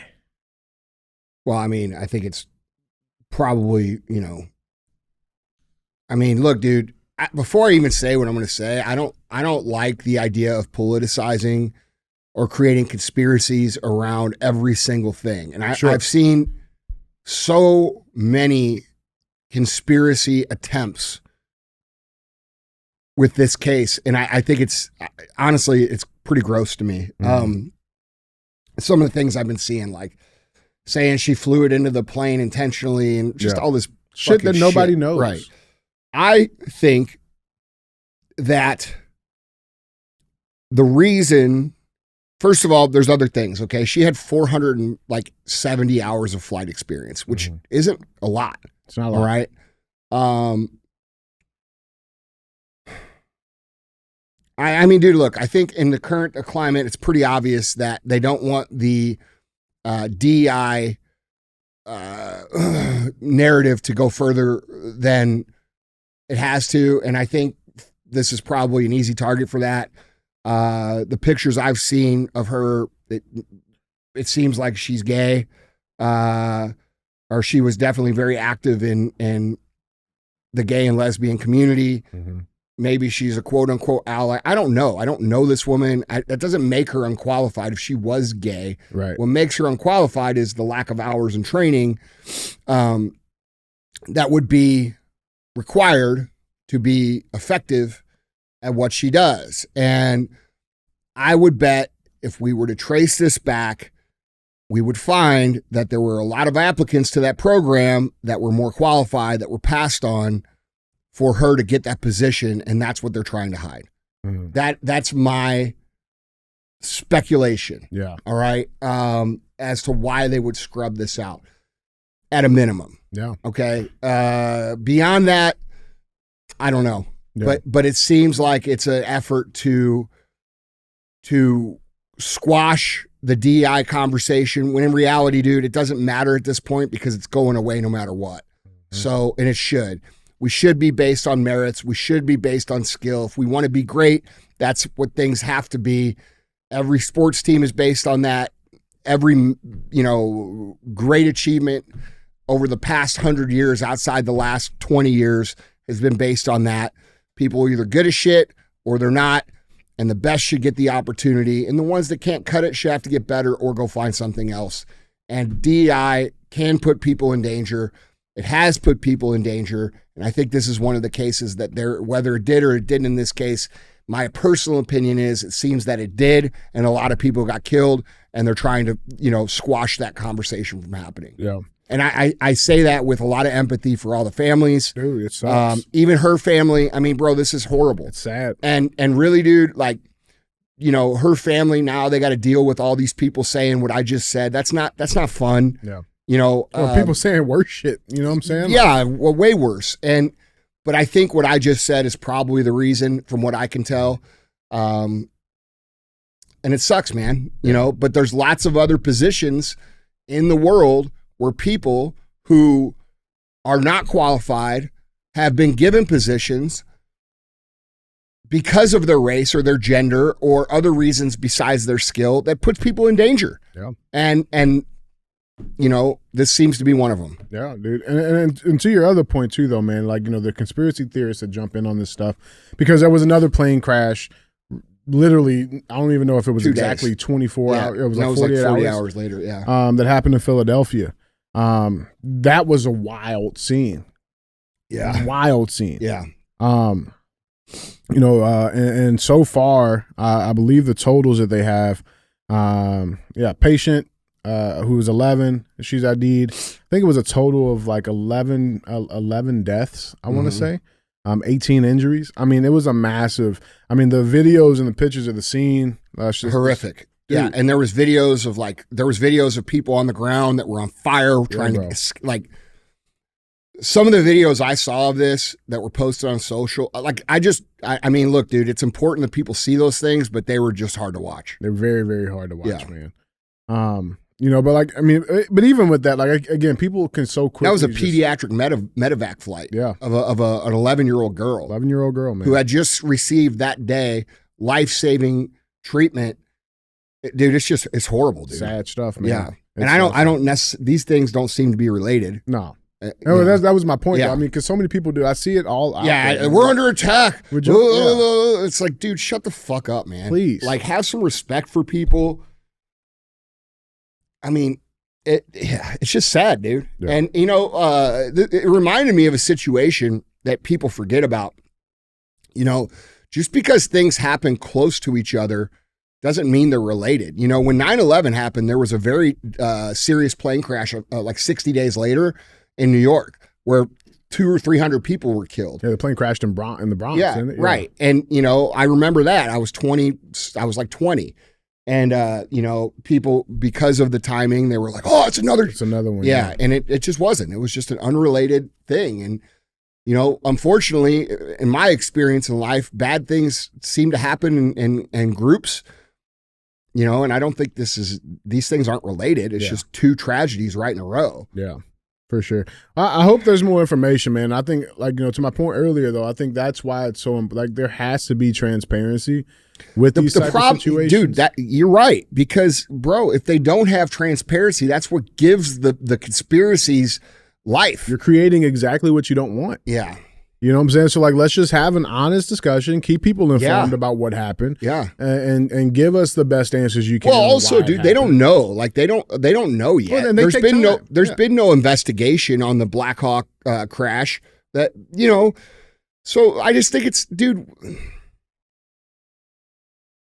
Well, I think it's probably, look, dude, before I even say what I'm going to say, I don't like the idea of politicizing or creating conspiracies around every single thing. And I've seen so many conspiracy attempts with this case. And I think it's pretty gross to me. Mm-hmm. Some of the things I've been seeing, like saying she flew it into the plane intentionally and just all this shit that nobody knows. Right. I think that the reason, first of all, there's other things, okay? She had 470 hours of flight experience, which isn't a lot. It's not a lot. All right. Dude, look, I think in the current climate, it's pretty obvious that they don't want the DEI narrative to go further than it has to. And I think this is probably an easy target for that. The pictures I've seen of her, it seems like she's gay, or she was definitely very active in the gay and lesbian community. Mm-hmm. Maybe she's a quote unquote ally. I don't know. I don't know this woman. That doesn't make her unqualified if she was gay. Right. What makes her unqualified is the lack of hours and training that would be required to be effective at what she does. And I would bet if we were to trace this back, we would find that there were a lot of applicants to that program that were more qualified, that were passed on for her to get that position. And that's what they're trying to hide. Mm. That's my speculation. Yeah. All right. As to why they would scrub this out at a minimum. Yeah. Okay. Beyond that, I don't know. Yeah. But it seems like it's an effort to squash the DEI conversation, when in reality, dude, it doesn't matter at this point because it's going away no matter what. Mm-hmm. So, and it should. We should be based on merits. We should be based on skill. If we want to be great, that's what things have to be. Every sports team is based on that. every, great achievement over the past 100 years outside the last 20 years has been based on that. People are either good as shit or they're not, and the best should get the opportunity, and the ones that can't cut it should have to get better or go find something else. And DEI can put people in danger. It has put people in danger, and I think this is one of the cases that whether it did or it didn't in this case, my personal opinion is it seems that it did, and a lot of people got killed, and they're trying to, squash that conversation from happening. Yeah. And I say that with a lot of empathy for all the families. Dude, it sucks. Even her family. I mean, bro, this is horrible. It's sad. And really, dude, like, her family now, they got to deal with all these people saying what I just said. That's not fun. Yeah. People saying worse shit. You know what I'm saying? Yeah, well, way worse. But I think what I just said is probably the reason, from what I can tell. And it sucks, man. But there's lots of other positions in the world where people who are not qualified have been given positions because of their race or their gender or other reasons besides their skill that puts people in danger. Yeah. And this seems to be one of them. Yeah, dude. And to your other point too, though, man, like, the conspiracy theorists that jump in on this stuff, because there was another plane crash. Literally, I don't even know if it was 2 exactly days. 24 hours. It was like 40 hours. hours later. Yeah. That happened in Philadelphia. That was a wild scene. Yeah. Wild scene. Yeah. And so far, I believe the totals that they have, patient, who was 11, she's ID'd. I think it was a total of like 11 deaths, I want to say. 18 injuries. I mean, it was a massive, the videos and the pictures of the scene. Horrific. Yeah, and there was videos of people on the ground that were on fire trying to, like, some of the videos I saw of this that were posted on social, like, I mean, look, dude, it's important that people see those things, but they were just hard to watch. They're very, very hard to watch, man. But even with that, like, again, people can so quickly. That was a pediatric medevac flight. Yeah. Of an 11-year-old girl. 11-year-old girl, man. Who had just received that day life-saving treatment. Dude, it's horrible, dude. Sad stuff, man. Yeah. And these things don't seem to be related. No. That was my point. Yeah. Because so many people do. I see it all out there. We're under attack. It's like, dude, shut the fuck up, man. Please. Like, have some respect for people. I mean, it's just sad, dude. Yeah. And, it reminded me of a situation that people forget about. Just because things happen close to each other doesn't mean they're related. When 9/11 happened, there was a very serious plane crash like 60 days later in New York where 200 or 300 people were killed. Yeah, the plane crashed in the Bronx. Yeah, didn't it? Yeah. Right. And, I remember that. I was like 20. And, people, because of the timing, they were like, oh, it's another one. Yeah. And it just wasn't. It was just an unrelated thing. And, unfortunately, in my experience in life, bad things seem to happen in groups, and I don't think these things aren't related. It's just two tragedies right in a row. Yeah. For sure. I hope there's more information, man. I think, to my point earlier, though, I think that's why it's so, there has to be transparency with these type of situations. Dude, you're right. Because, bro, if they don't have transparency, that's what gives the conspiracies life. You're creating exactly what you don't want. Yeah. You know what I'm saying? So, like, let's just have an honest discussion, keep people informed about what happened. Yeah. And give us the best answers you can. Well, also, dude, they don't know. Like, they don't know yet. Well, there's been no investigation on the Black Hawk crash that, so I just think it's, dude,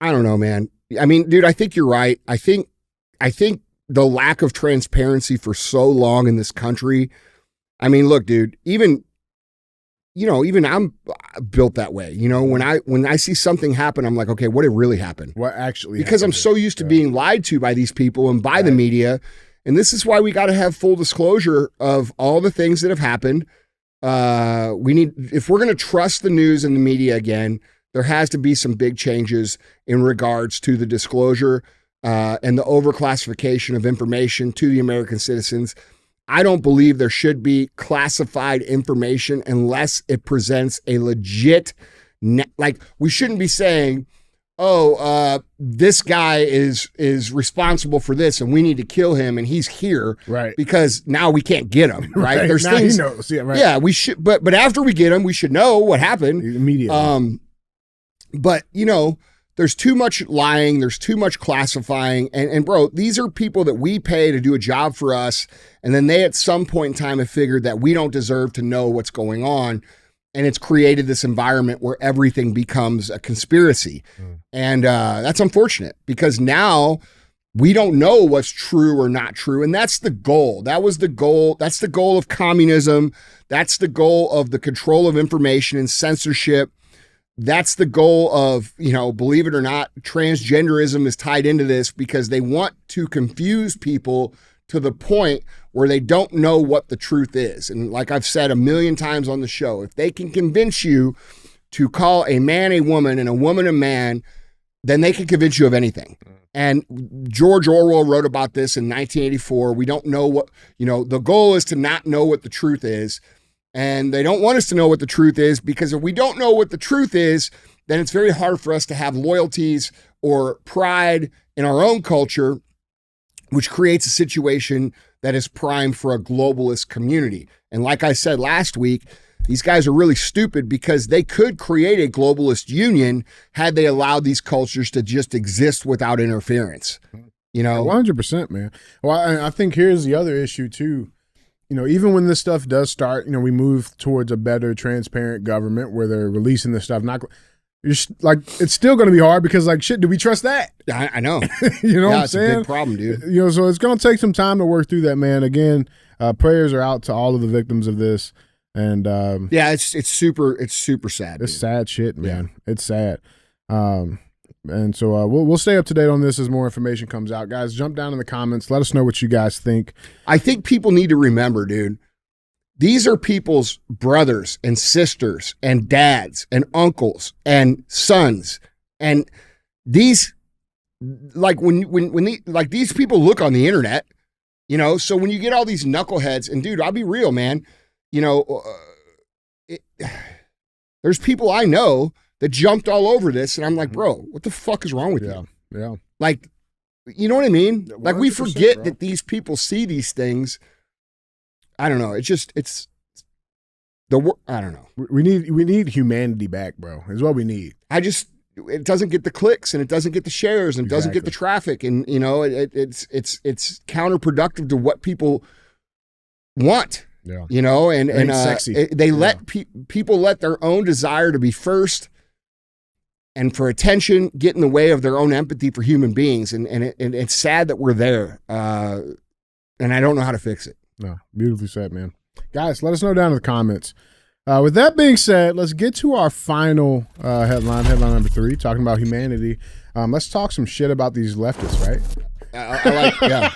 I don't know, man. I mean, dude, I think you're right. I think the lack of transparency for so long in this country. I mean, look, dude, even I'm built that way. When I see something happen, I'm like, okay, what really happened? What actually Because happened? I'm so used to being lied to by these people and by the media. And this is why we got to have full disclosure of all the things that have happened. If we're going to trust the news and the media again, there has to be some big changes in regards to the disclosure and the overclassification of information to the American citizens. I don't believe there should be classified information unless it presents a legit, like, we shouldn't be saying, this guy is responsible for this and we need to kill him and he's here Right. because now we can't get him, right? Right. There's Now things, he knows. Yeah, right. yeah, we should, but after we get him, we should know what happened. Immediately. But you know, there's too much lying, there's too much classifying, and bro, these are people that we pay to do a job for us, and then they at some point in time have figured that we don't deserve to know what's going on. And it's created this environment where everything becomes a conspiracy. And that's unfortunate because now we don't know what's true or not true. And that's the goal. That was the goal. That's the goal of communism. That's the goal of the control of information and censorship. That's the goal of, you know, believe it or not, transgenderism is tied into this because they want to confuse people to the point where they don't know what the truth is. And like I've said a million times on the show, if they can convince you to call a man a woman and a woman a man, then they can convince you of anything. And George Orwell wrote about this in 1984. We don't know what, you know, the goal is to not know what the truth is. And they don't want us to know what the truth is because if we don't know what the truth is, then it's very hard for us to have loyalties or pride in our own culture, which creates a situation that is primed for a globalist community. And like I said last week, these guys are really stupid because they could create a globalist union had they allowed these cultures to just exist without interference. You know, 100%, man. Well, I think here's the other issue too. You know, even when this stuff does start, you know, we move towards a better, transparent government where they're releasing this stuff. Like, it's still going to be hard because, like, shit, do we trust that? I know. You know what I'm it's saying? a big problem, dude. You know, so it's going to take some time to work through that, man. Again, prayers are out to all of the victims of this. And yeah, it's super sad. It's dude. sad shit, man. Yeah. It's sad. And so we'll stay up to date on this as more information comes out. Guys, jump down in the comments. Let us know what you guys think. I think people need to remember, dude, these are people's brothers and sisters and dads and uncles and sons. And these, like like these people look on the internet, you know, so when you get all these knuckleheads, and dude, I'll be real, man, you know, there's people I know that jumped all over this, and I'm like, bro, what the fuck is wrong with you? Yeah. Like, you know what I mean? Like, we forget bro. that these people see these things. I don't know. I don't know. We need humanity back, bro. Is what we need. It doesn't get the clicks and it doesn't get the shares and it doesn't get the traffic, and you know, it's counterproductive to what people want. Yeah. You know, and sexy. They let people let their own desire to be first and for attention get in the way of their own empathy for human beings. And it's sad that we're there. And I don't know how to fix it. No, beautifully said, man. Guys, let us know down in the comments. With that being said, let's get to our final headline number 3, talking about humanity. Let's talk some shit about these leftists, right? Yeah.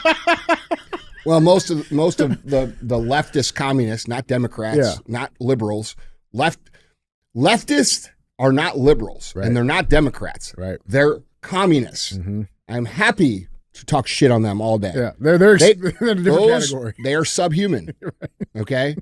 Well, most of the leftist communists, not Democrats, not liberals, leftists are not liberals, right, and they're not Democrats. Right. They're communists. Mm-hmm. I'm happy to talk shit on them all day. Yeah, they're a different category. They are subhuman. Right. Okay.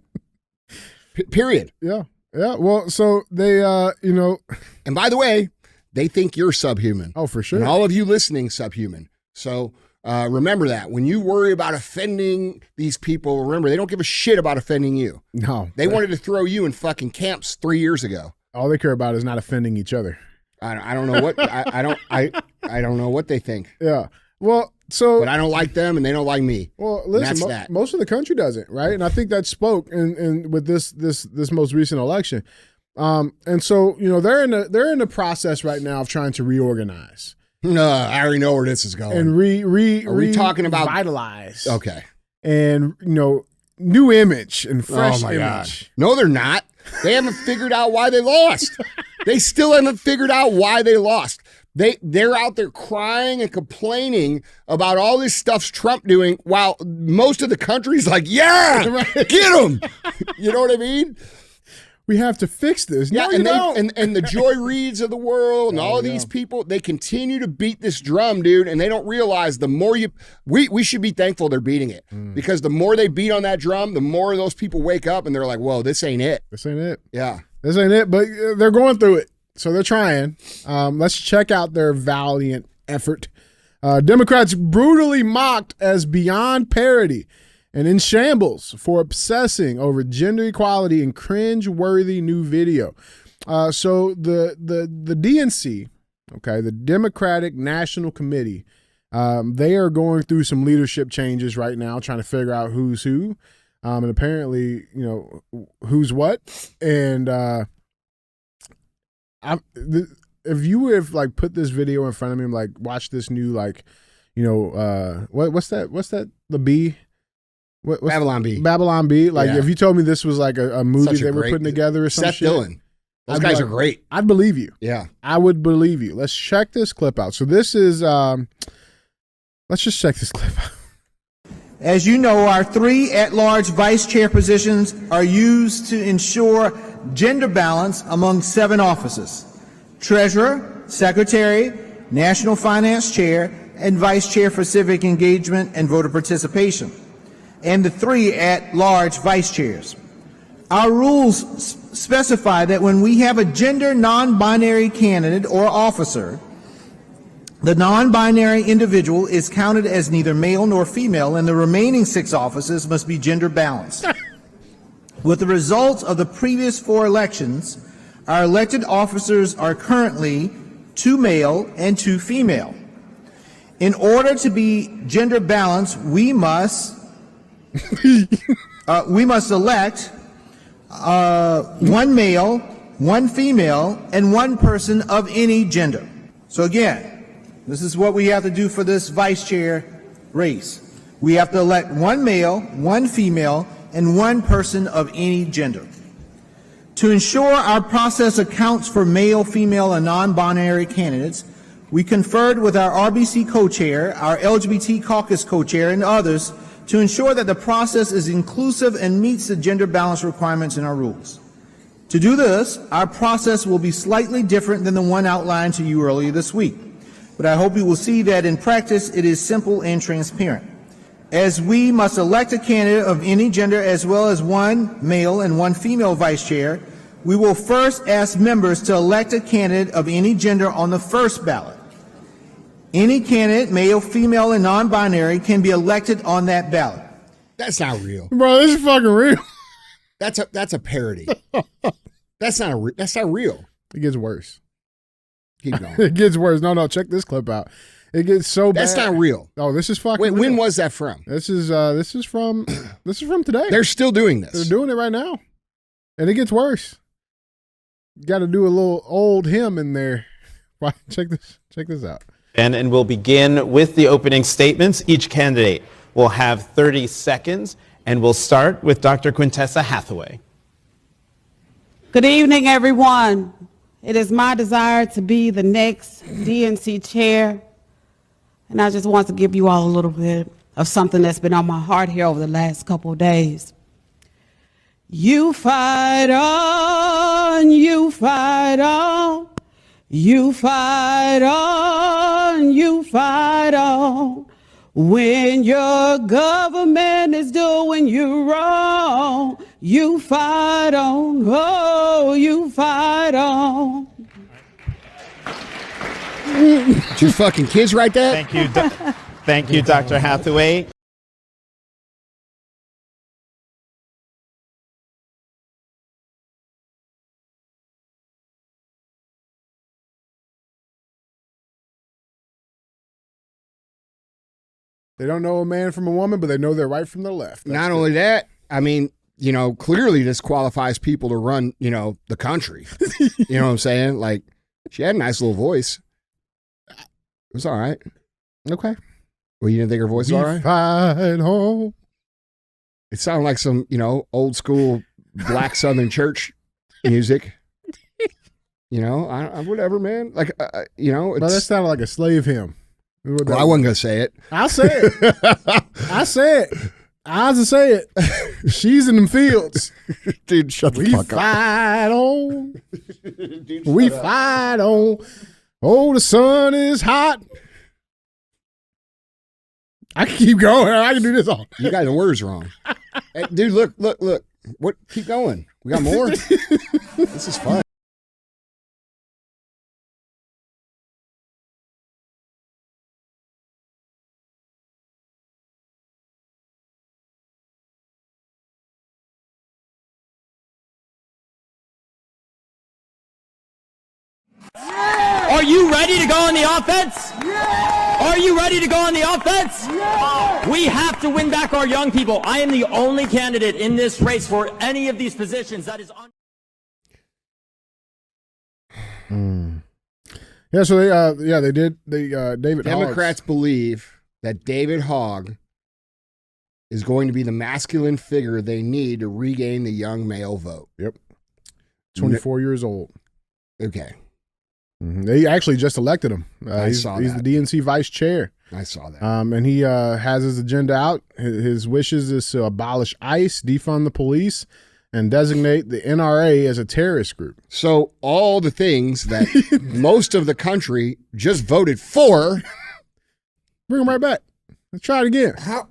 Period. Yeah. Well, so they, you know, and by the way, they think you're subhuman. Oh, for sure. And all of you listening, subhuman. So remember that when you worry about offending these people, remember they don't give a shit about offending you. No, they wanted to throw you in fucking camps 3 years ago. All they care about is not offending each other. I don't know what I don't know what they think. Yeah. Well, but I don't like them and they don't like me. Well, listen, most of the country doesn't, right? And I think that spoke in with this most recent election. And so, you know, they're in the process right now of trying to reorganize. No, I already know where this is going. And are we talking about revitalize? Okay. And, you know, new image and fresh image. God. No, they're not. They haven't figured out why they lost. They still haven't figured out why they lost. They're out there crying and complaining about all this stuff's Trump doing while most of the country's like, yeah, right, get him. You know what I mean? We have to fix this. Yeah, no, and the Joy Reids of the world and all of these people, they continue to beat this drum, dude, and they don't realize the more we should be thankful they're beating it. Because the more they beat on that drum, the more those people wake up and they're like, whoa, this ain't it. This ain't it. Yeah. This ain't it, but they're going through it. So they're trying. Let's check out their valiant effort. Democrats brutally mocked as beyond parody and in shambles for obsessing over gender equality in cringe-worthy new video. So the DNC, okay, the Democratic National Committee, they are going through some leadership changes right now, trying to figure out who's who, and apparently, who's what. And if you would have like put this video in front of me and like watch this new what's that the B. What's Babylon Bee. Babylon Bee. Like, Yeah. if you told me this was like a movie they were putting together or some Seth shit. Dillon. Those I'd guys be are great. I'd believe you. Yeah. I would believe you. Let's check this clip out. So this is, let's just check this clip out. As you know, our 3 at-large vice chair positions are used to ensure gender balance among 7 offices: treasurer, secretary, national finance chair, and vice chair for civic engagement and voter participation, and the 3 at-large vice chairs. Our rules specify that when we have a gender non-binary candidate or officer, the non-binary individual is counted as neither male nor female, and the remaining 6 offices must be gender balanced. With the results of the previous 4 elections, our elected officers are currently 2 male and 2 female. In order to be gender balanced, we must elect 1 male, 1 female, and 1 person of any gender. So again, this is what we have to do for this vice chair race. We have to elect 1 male, 1 female, and 1 person of any gender. To ensure our process accounts for male, female, and non-binary candidates, we conferred with our RBC co-chair, our LGBT caucus co-chair, and others to ensure that the process is inclusive and meets the gender balance requirements in our rules. To do this, our process will be slightly different than the one outlined to you earlier this week, but I hope you will see that in practice it is simple and transparent. As we must elect a candidate of any gender as well as 1 male and 1 female vice chair, we will first ask members to elect a candidate of any gender on the first ballot. Any candidate, male, female, and non-binary, can be elected on that ballot. That's not real. Bro, this is fucking real. That's a parody. That's not real. It gets worse. Keep going. It gets worse. No, check this clip out. It gets so bad. That's not real. Oh, this is fucking Wait, real. when was that from? This is from today. They're still doing this. They're doing it right now. And it gets worse. Got to do a little old hymn in there. Check this out. And we'll begin with the opening statements. Each candidate will have 30 seconds, and we'll start with Dr. Quintessa Hathaway. Good evening, everyone. It is my desire to be the next DNC chair, and I just want to give you all a little bit of something that's been on my heart here over the last couple of days. You fight on, you fight on, you fight on, you fight on. When your government is doing you wrong, you fight on, oh, you fight on. Did your fucking kids write that? Thank you. Thank you, Dr. Hathaway. They don't know a man from a woman, but they know their right from their left. Not only that, I mean, clearly this qualifies people to run, the country. You know what I'm saying? Like, she had a nice little voice. It was all right. Okay. Well, you didn't think her voice was all right? Fight home. It sounded like some, old school black Southern church music. Whatever, man. Like, it's... But that sounded like a slave hymn. Well, I wasn't going to say it. I'll say it. I say it. I'll just say it. She's in them fields. Dude, shut the fuck up. We fight on. We fight on. Oh, the sun is hot. I can keep going. I can do this all. You got the words wrong. Hey, dude, look. What? Keep going. We got more. This is fun. Are you ready to go on the offense? Yeah! Are you ready to go on the offense? Yeah! We have to win back our young people. I am the only candidate in this race for any of these positions that is on. Yeah, so they did. David Democrats Hogg. believe that David Hogg is going to be the masculine figure they need to regain the young male vote. Yep. 24 years old. Okay. They actually just elected him. He's saw the that. DNC vice chair. I saw that. And he has his agenda out. His wishes is to abolish ICE, defund the police, and designate the NRA as a terrorist group. So all the things that most of the country just voted for. Bring him right back. Let's try it again. How?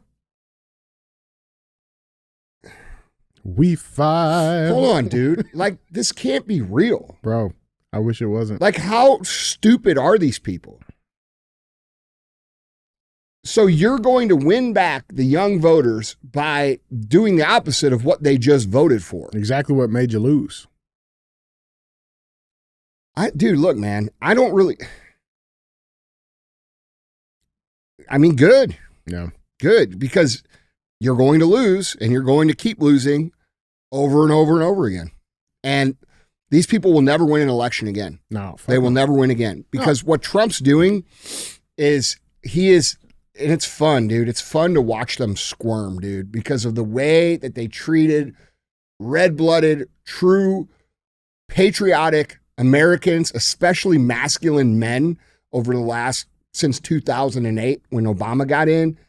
We fight. Hold on, dude. Like, this can't be real. Bro, I wish it wasn't. Like, how stupid are these people? So you're going to win back the young voters by doing the opposite of what they just voted for. Exactly what made you lose. Dude, look, man, I don't really. I mean, good. Yeah. Good, because you're going to lose and you're going to keep losing over and over and over again. And these people will never win an election again. No. They will never win again, because what Trump's doing is and it's fun, dude. It's fun to watch them squirm, dude, because of the way that they treated red-blooded, true, patriotic Americans, especially masculine men, over the last, since 2008 when Obama got in.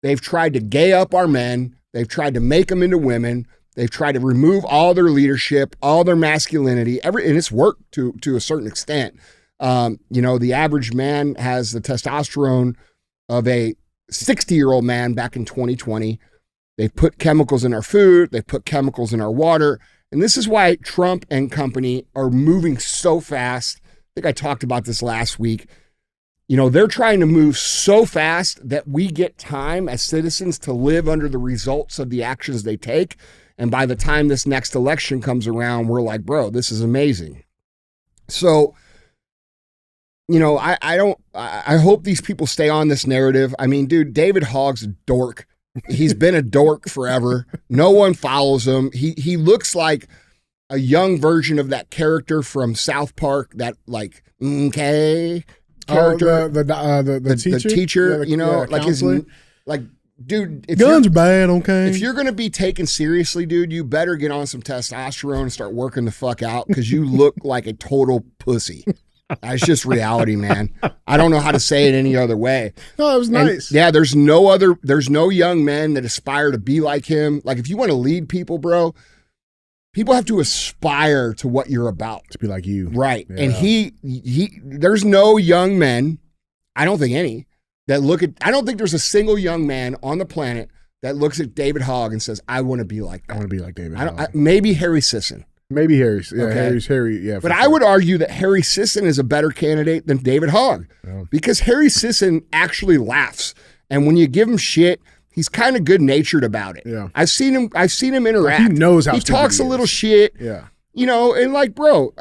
They've tried to gay up our men. They've tried to make them into women. They've tried to remove all their leadership, all their masculinity, and it's worked to a certain extent. The average man has the testosterone of a 60-year-old man back in 2020. They've put chemicals in our food. They've put chemicals in our water. And this is why Trump and company are moving so fast. I think I talked about this last week. They're trying to move so fast that we get time as citizens to live under the results of the actions they take. And by the time this next election comes around, we're like, bro, this is amazing. So, I hope these people stay on this narrative. I mean, dude, David Hogg's a dork. He's been a dork forever. No one follows him. He looks like a young version of that character from South Park, that like, okay. Character, the teacher, the teacher, like counselor. his, like, dude, if guns are bad, okay. If you're gonna be taken seriously, dude, you better get on some testosterone and start working the fuck out, because you look like a total pussy. That's just reality, man. I don't know how to say it any other way. No, it was nice. Yeah, there's no young men that aspire to be like him. Like, if you want to lead people, bro, people have to aspire to what you're about. To be like you. Right. Yeah. And he there's no young men, I don't think any, I don't think there's a single young man on the planet that looks at David Hogg and says, I want to be like that. I want to be like David Hogg. Maybe Harry Sisson. Maybe Harry. Yeah, Okay. Harry. Yeah. But I would argue that Harry Sisson is a better candidate than David Hogg, because Harry Sisson actually laughs. And when you give him shit, he's kind of good natured about it. Yeah. I've seen him interact. He knows how he stupid talks he a little is. shit. Yeah. And like, bro,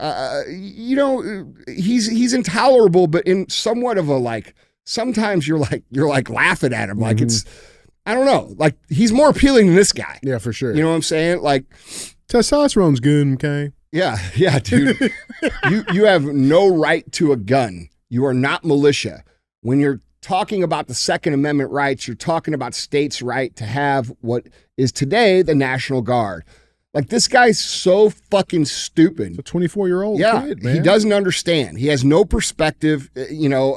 he's intolerable, but in somewhat of a, like, sometimes you're like laughing at him. Like, it's, I don't know, like, he's more appealing than this guy. Yeah, for sure. You know what I'm saying? Like, testosterone's good, okay? yeah, dude. you have no right to a gun. You are not militia. When you're talking about the Second Amendment rights, you're talking about states' right to have what is today the National Guard. Like, this guy's so fucking stupid. It's a 24-year-old kid, man. He doesn't understand. He has no perspective. Yes,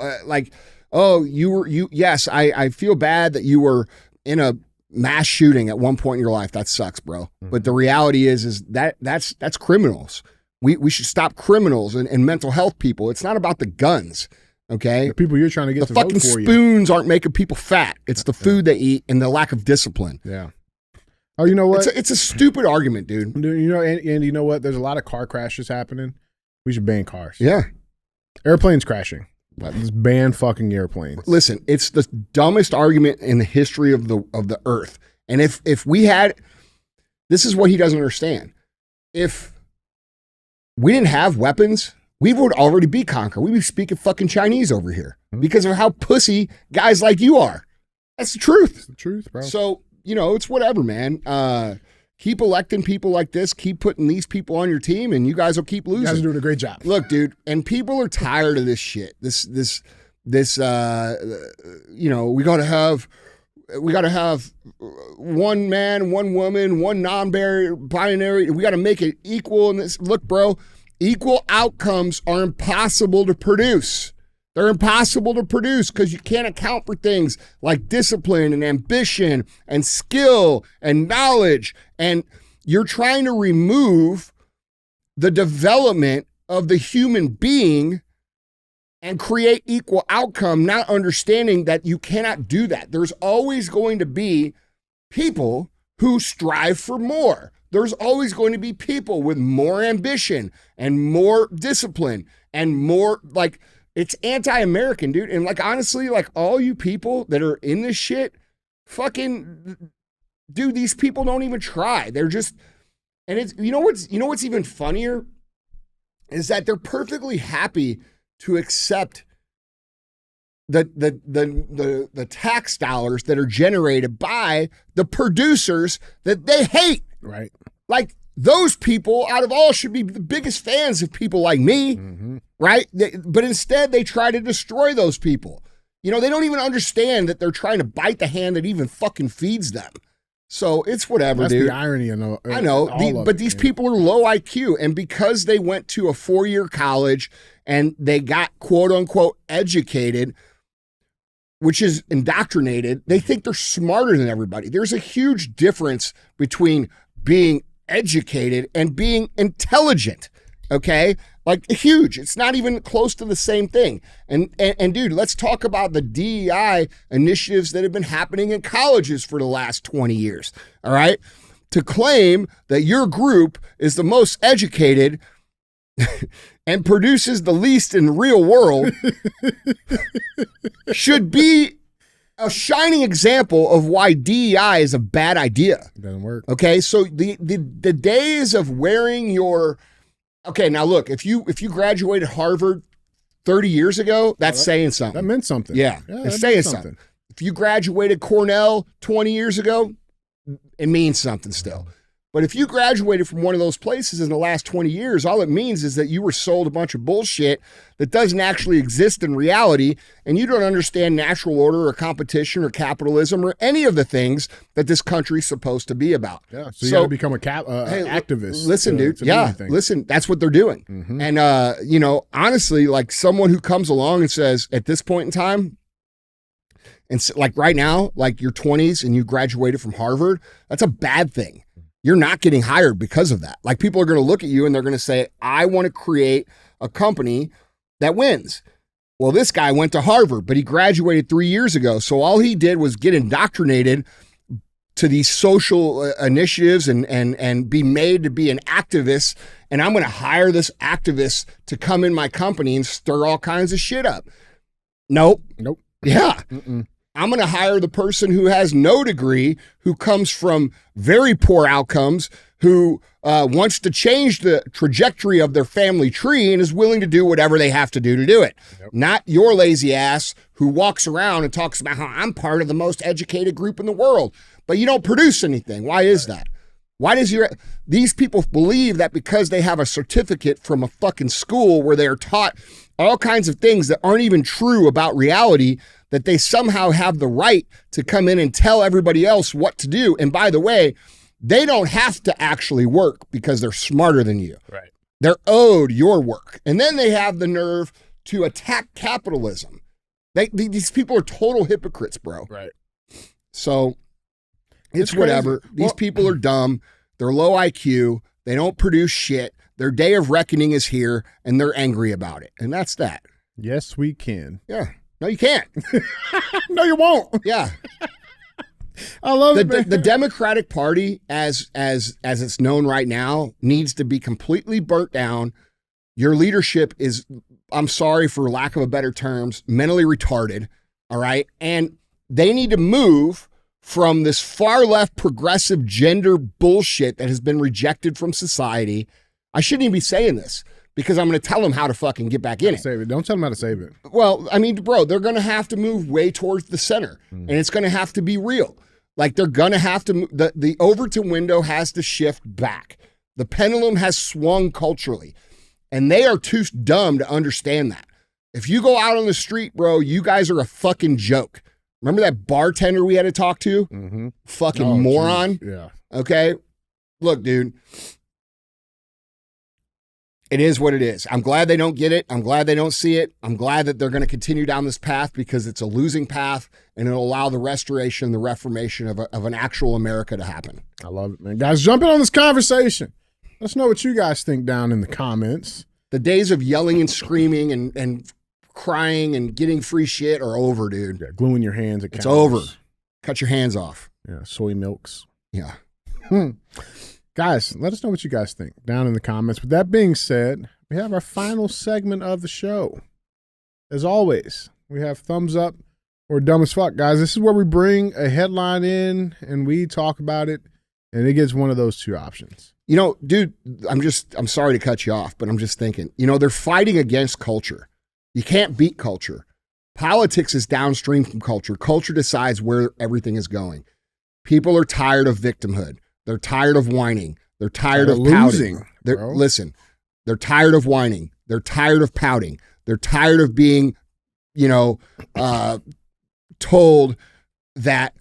I feel bad that you were in a mass shooting at one point in your life. That sucks, bro. Mm-hmm. But the reality is that's criminals. We should stop criminals and mental health people. It's not about the guns, okay? The people you're trying to get the to fucking vote for spoons aren't making people fat. It's the food they eat and the lack of discipline. Yeah. Oh, you know what? It's a stupid argument, dude. And you know what? There's a lot of car crashes happening. We should ban cars. Yeah. Airplanes crashing. Just ban fucking airplanes. Listen, it's the dumbest argument in the history of the earth. And if we had, this is what he doesn't understand. If we didn't have weapons, we would already be conquered. We'd be speaking fucking Chinese over here because of how pussy guys like you are. That's the truth. It's the truth, bro. So, it's whatever, man. Keep electing people like this. Keep putting these people on your team, and you guys will keep losing. You guys are doing a great job. Look, dude, and people are tired of this shit. This, we gotta have one man, one woman, one non-binary. We gotta make it equal. And this, look, bro, equal outcomes are impossible to produce. They're impossible to produce because you can't account for things like discipline and ambition and skill and knowledge. And you're trying to remove the development of the human being and create equal outcome, not understanding that you cannot do that. There's always going to be people who strive for more. There's always going to be people with more ambition and more discipline and more, like, it's anti-American, dude. And like, honestly, like all you people that are in this shit, fucking, dude, these people don't even try. They're just, and it's, what's even funnier is that they're perfectly happy to accept the tax dollars that are generated by the producers that they hate. Right. Like, those people out of all should be the biggest fans of people like me, right? But instead they try to destroy those people. They don't even understand that they're trying to bite the hand that even fucking feeds them. So it's whatever, That's dude. the irony. I know, but these people are low IQ, and because they went to a 4-year college and they got quote unquote educated, which is indoctrinated, they think they're smarter than everybody. There's a huge difference between being educated and being intelligent, okay? Like, huge. It's not even close to the same thing. And dude, let's talk about the DEI initiatives that have been happening in colleges for the last 20 years, all right? To claim that your group is the most educated and produces the least in the real world should be a shining example of why DEI is a bad idea. It doesn't work. Okay, so the days of wearing your, okay, now look, if you graduated Harvard 30 years ago, that's saying something. That meant something. Yeah, it's saying something. If you graduated Cornell 20 years ago, it means something still. But if you graduated from one of those places in the last 20 years, all it means is that you were sold a bunch of bullshit that doesn't actually exist in reality, and you don't understand natural order or competition or capitalism or any of the things that this country is supposed to be about. Yeah, so you got to become a activist. Listen, dude. Yeah, listen, that's what they're doing. And, honestly, like someone who comes along and says, at this point in time, and so, like right now, like your 20s and you graduated from Harvard, that's a bad thing. You're not getting hired because of that. Like, people are going to look at you and they're going to say, I want to create a company that wins. Well, this guy went to Harvard, but he graduated 3 years ago. So all he did was get indoctrinated to these social initiatives and be made to be an activist. And I'm going to hire this activist to come in my company and stir all kinds of shit up. Nope. Yeah. I'm going to hire the person who has no degree, who comes from very poor outcomes, who wants to change the trajectory of their family tree and is willing to do whatever they have to do it. Not your lazy ass who walks around and talks about how I'm part of the most educated group in the world, but you don't produce anything. Why is that? Why does these people believe that because they have a certificate from a fucking school where they are taught all kinds of things that aren't even true about reality, that they somehow have the right to come in and tell everybody else what to do? And by the way, they don't have to actually work because they're smarter than you. Right. They're owed your work. And then they have the nerve to attack capitalism. These people are total hypocrites, bro. Right. So it's whatever. These people are dumb. They're low IQ. They don't produce shit. Their day of reckoning is here, and they're angry about it. And that's that. Yes, we can. Yeah. No, you can't. No, you won't. Yeah. I love it, man. The Democratic Party, as it's known right now, needs to be completely burnt down. Your leadership is, I'm sorry for lack of a better terms, mentally retarded. All right. And they need to move from this far left progressive gender bullshit that has been rejected from society. I shouldn't even be saying this, because I'm going to tell them how to fucking get back in it. Save it. Don't tell them how to save it. Well, I mean, bro, they're going to have to move way towards the center, and it's going to have to be real. Like, they're going to have to, the Overton window has to shift back. The pendulum has swung culturally, and they are too dumb to understand that. If you go out on the street, bro, you guys are a fucking joke. Remember that bartender we had to talk to? Mm-hmm. Fucking moron. Geez. Yeah. Okay? Look, dude. It is what it is. I'm glad they don't get it. I'm glad they don't see it. I'm glad that they're going to continue down this path because it's a losing path and it'll allow the restoration, the reformation of an actual America to happen. I love it, man. Guys, jump in on this conversation. Let us know what you guys think down in the comments. The days of yelling and screaming and crying and getting free shit are over, dude. Yeah, gluing your hands at It's counters. over. Cut your hands off. Yeah, soy milks. Yeah. Guys, let us know what you guys think down in the comments. With that being said, we have our final segment of the show. As always, we have thumbs up or dumb as fuck. Guys, this is where we bring a headline in and we talk about it, and it gets one of those two options. You know, dude, I'm sorry to cut you off, but I'm just thinking, you know, they're fighting against culture. You can't beat culture. Politics is downstream from culture. Culture decides where everything is going. People are tired of victimhood. They're tired of whining. They're tired of pouting. Listen, they're tired of whining. They're tired of pouting. They're tired of being, you know, told that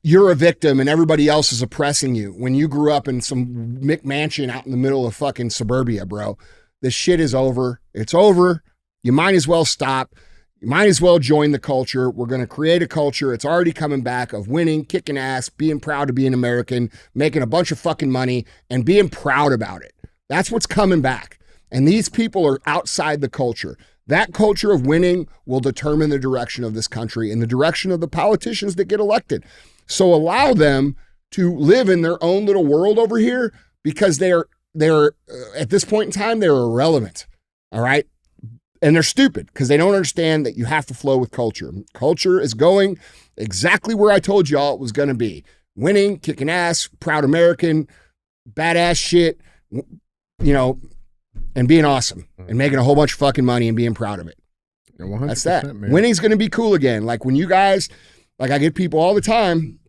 you're a victim and everybody else is oppressing you when you grew up in some McMansion out in the middle of fucking suburbia, bro. This shit is over. It's over. You might as well stop. You might as well join the culture. We're going to create a culture. It's already coming back of winning, kicking ass, being proud to be an American, making a bunch of fucking money, and being proud about it. That's what's coming back. And these people are outside the culture. That culture of winning will determine the direction of this country and the direction of the politicians that get elected. So allow them to live in their own little world over here because they're at this point in time, they're irrelevant. All right. And they're stupid because they don't understand that you have to flow with culture. Culture is going exactly where I told y'all it was going to be. Winning, kicking ass, proud American, badass shit, you know, and being awesome and making a whole bunch of fucking money and being proud of it. That's that. Man. Winning's going to be cool again. Like when you guys, like I get people all the time,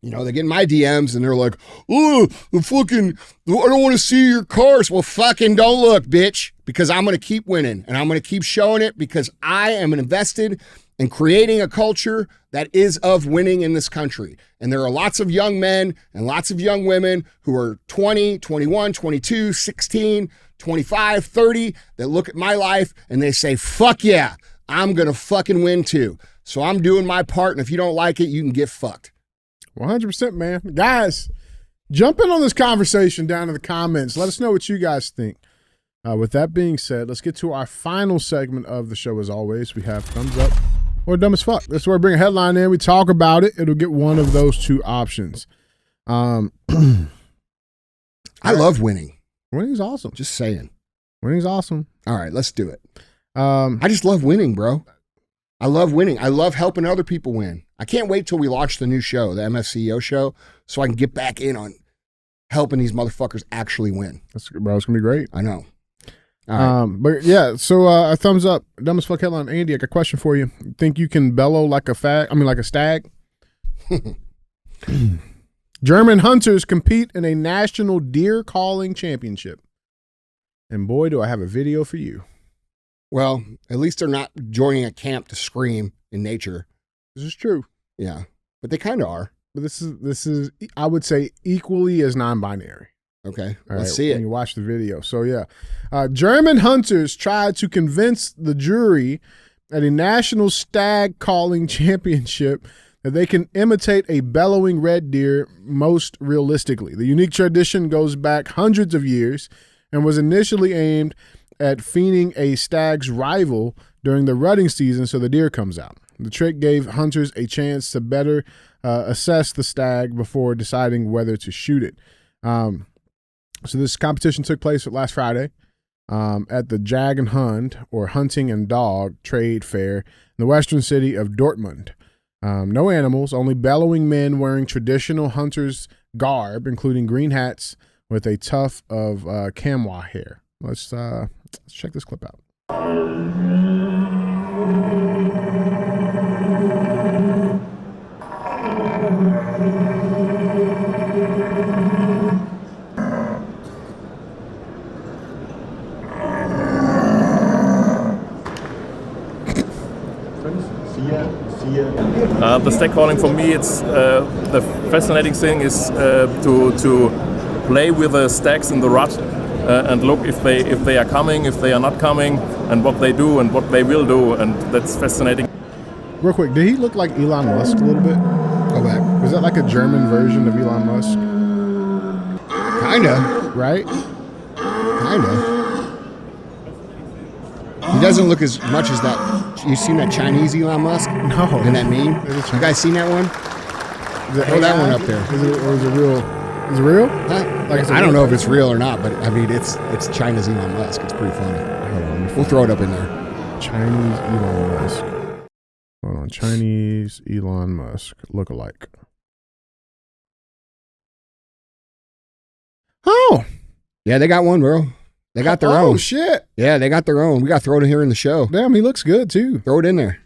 you know, they get in my DMs and they're like, oh, I don't want to see your cars. Well, fucking don't look, bitch, because I'm going to keep winning and I'm going to keep showing it because I am invested in creating a culture that is of winning in this country. And there are lots of young men and lots of young women who are 20, 21, 22, 16, 25, 30 that look at my life and they say, fuck yeah, I'm going to fucking win too. So I'm doing my part. And if you don't like it, you can get fucked. 100%, man. Guys, jump in on this conversation down in the comments. Let us know what you guys think. With that being said, let's get to our final segment of the show. As always, we have thumbs up or dumb as fuck. That's where I bring a headline in. We talk about it. It'll get one of those two options. I love winning. Winning's awesome. Just saying. Winning's awesome. All right, let's do it. I just love winning, bro. I love winning. I love helping other people win. I can't wait till we launch the new show, the MFCEO show, so I can get back in on helping these motherfuckers actually win. That's bro. It's gonna be great. I know. All right. But yeah, so a thumbs up. Dumb as fuck headline. Andy, I got a question for you. Think you can bellow like a stag? German hunters compete in a national deer calling championship. And boy, do I have a video for you. Well, at least they're not joining a camp to scream in nature. This is true. Yeah, but they kind of are. But this is I would say equally as non-binary. Okay, All let's right, see it. When you watch the video. So yeah, German hunters tried to convince the jury at a national stag calling championship that they can imitate a bellowing red deer most realistically. The unique tradition goes back hundreds of years and was initially aimed at feeding a stag's rival during the rutting season so the deer comes out. The trick gave hunters a chance to better assess the stag before deciding whether to shoot it. So this competition took place last Friday at the Jag and Hund, or Hunting and Dog Trade Fair in the western city of Dortmund. No animals, only bellowing men wearing traditional hunters' garb, including green hats with a tuft of chamois hair. Let's check this clip out. The stack calling for me, it's the fascinating thing is to play with the stacks in the rut and look if they are coming, if they are not coming, and what they do and what they will do, and that's fascinating. Real quick, did he look like Elon Musk a little bit? Go back. Was that like a German version of Elon Musk? Kinda. Right? Kinda. He doesn't look as much as that. You seen that Chinese Elon Musk? No. And that meme? Is it You guys seen that one? Throw that one up there. Is it real? Is it real? Huh? Like, is it I don't real? know if it's real or not, but I mean, it's China's Elon Musk. It's pretty funny. Hold on. We'll throw it up in there. Chinese Elon Musk. Hold on. Chinese Elon Musk look-alike. Oh. Yeah, they got one, bro. They got their own. Oh, shit. Yeah, they got their own. We got to throw it in here in the show. Damn, he looks good, too. Throw it in there.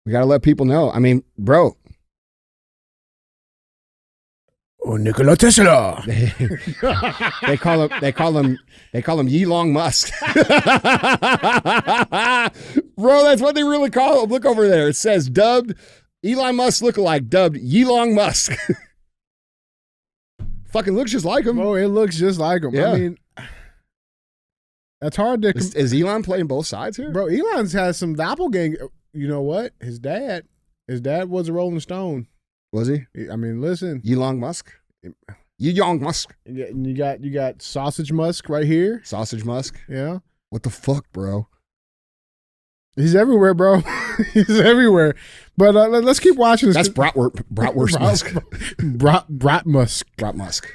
We got to let people know. I mean, bro. Oh, Nikola Tesla. They call him Elon Musk. Bro, that's what they really call him. Look over there. It says dubbed Elon Musk lookalike, dubbed Elon Musk. Fucking looks just like him. Oh, it looks just like him. Yeah. I mean, that's hard to... Is Elon playing both sides here? Bro, Elon's has some doppelganger. You know what? His dad was a Rolling Stone. Was he? I mean, listen. Elon Musk? Elon Musk. You got Sausage Musk right here. Sausage Musk? Yeah. What the fuck, bro? He's everywhere, bro. He's everywhere. But let's keep watching this. That's Bratwurst Musk. Brat Musk. Brat Musk.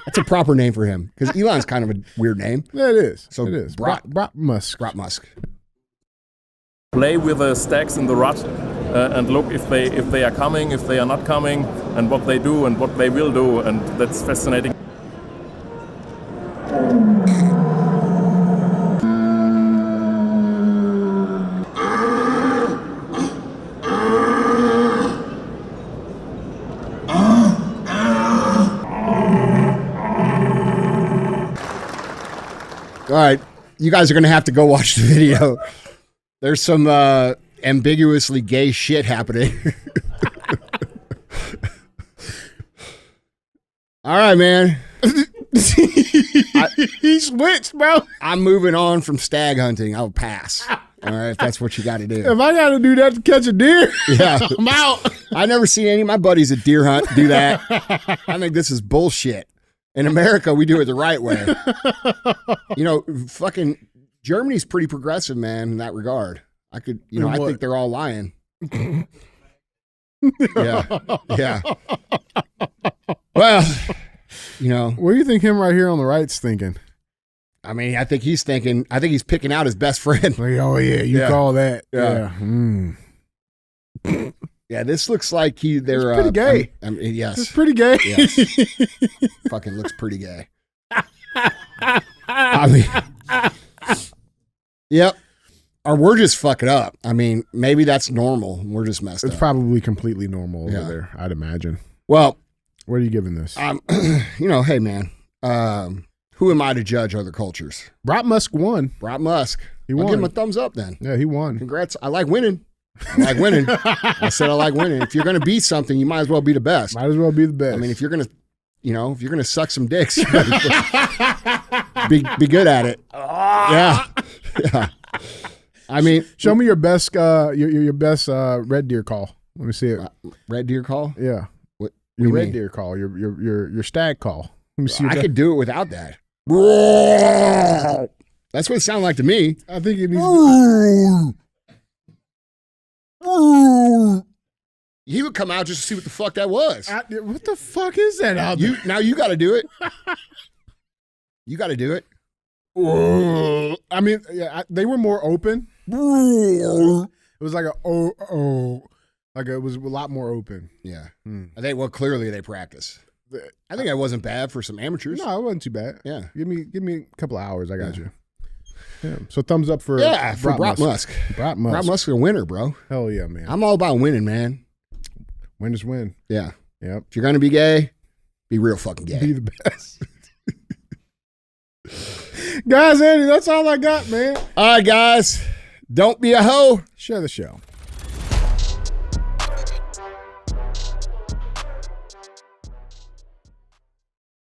That's a proper name for him because Elon's kind of a weird name. Yeah, it is. So it is. Brat Musk. Brat Musk. Play with the stacks in the rut and look if they are coming, if they are not coming, and what they do and what they will do, and that's fascinating. All right, you guys are going to have to go watch the video. There's some ambiguously gay shit happening. All right, man. He switched, bro. I'm moving on from stag hunting. I'll pass. All right, if that's what you got to do. If I got to do that to catch a deer, Yeah. I'm out. I never seen any of my buddies at deer hunt do that. I think this is bullshit. In America, we do it the right way. You know, fucking Germany's pretty progressive, man, in that regard. I think they're all lying. Yeah. Yeah. Well, you know. What do you think him right here on the right's thinking? I mean, I think he's picking out his best friend. Like, oh, yeah, you call that. Yeah. Yeah, this looks like they're pretty gay. Yes. It's pretty gay. Yes. Fucking looks pretty gay. I mean, yep. Or we're just fucking up. I mean, maybe that's normal. We're just messed up. It's probably completely normal over Yeah. there, I'd imagine. Well, What are you giving this? hey, man. Who am I to judge other cultures? Brat Musk won. Brat Musk. He I'll won. give him a thumbs up then. Yeah, he won. Congrats. I like winning. I said I like winning. If you're going to be something, you might as well be the best. Might as well be the best. I mean, if you're going to suck some dicks, you be good at it. Yeah. Yeah. I mean, show me your best your best red deer call. Let me see it. Red deer call? Yeah. What Your you red mean? deer call. Your stag call. Let me see. I could do it without that. That's what it sounded like to me. I think it needs. He would come out just to see what the fuck that was. What the fuck is that out there? Now you got to do it. You got to do it. I mean, yeah, they were more open. It was like like it was a lot more open. Yeah. I think, well, clearly they practice. I think I wasn't bad for some amateurs. No, it wasn't too bad. Yeah. Give me a couple of hours. I got you. Yeah. So thumbs up for Brock Musk. Brock Musk. Brock Musk's a winner, bro. Hell yeah, man. I'm all about winning, man. Win is win. Yeah. Yep. If you're gonna be gay, be real fucking gay. Be the best. Guys, Andy, that's all I got, man. All right, guys. Don't be a hoe. Share the show.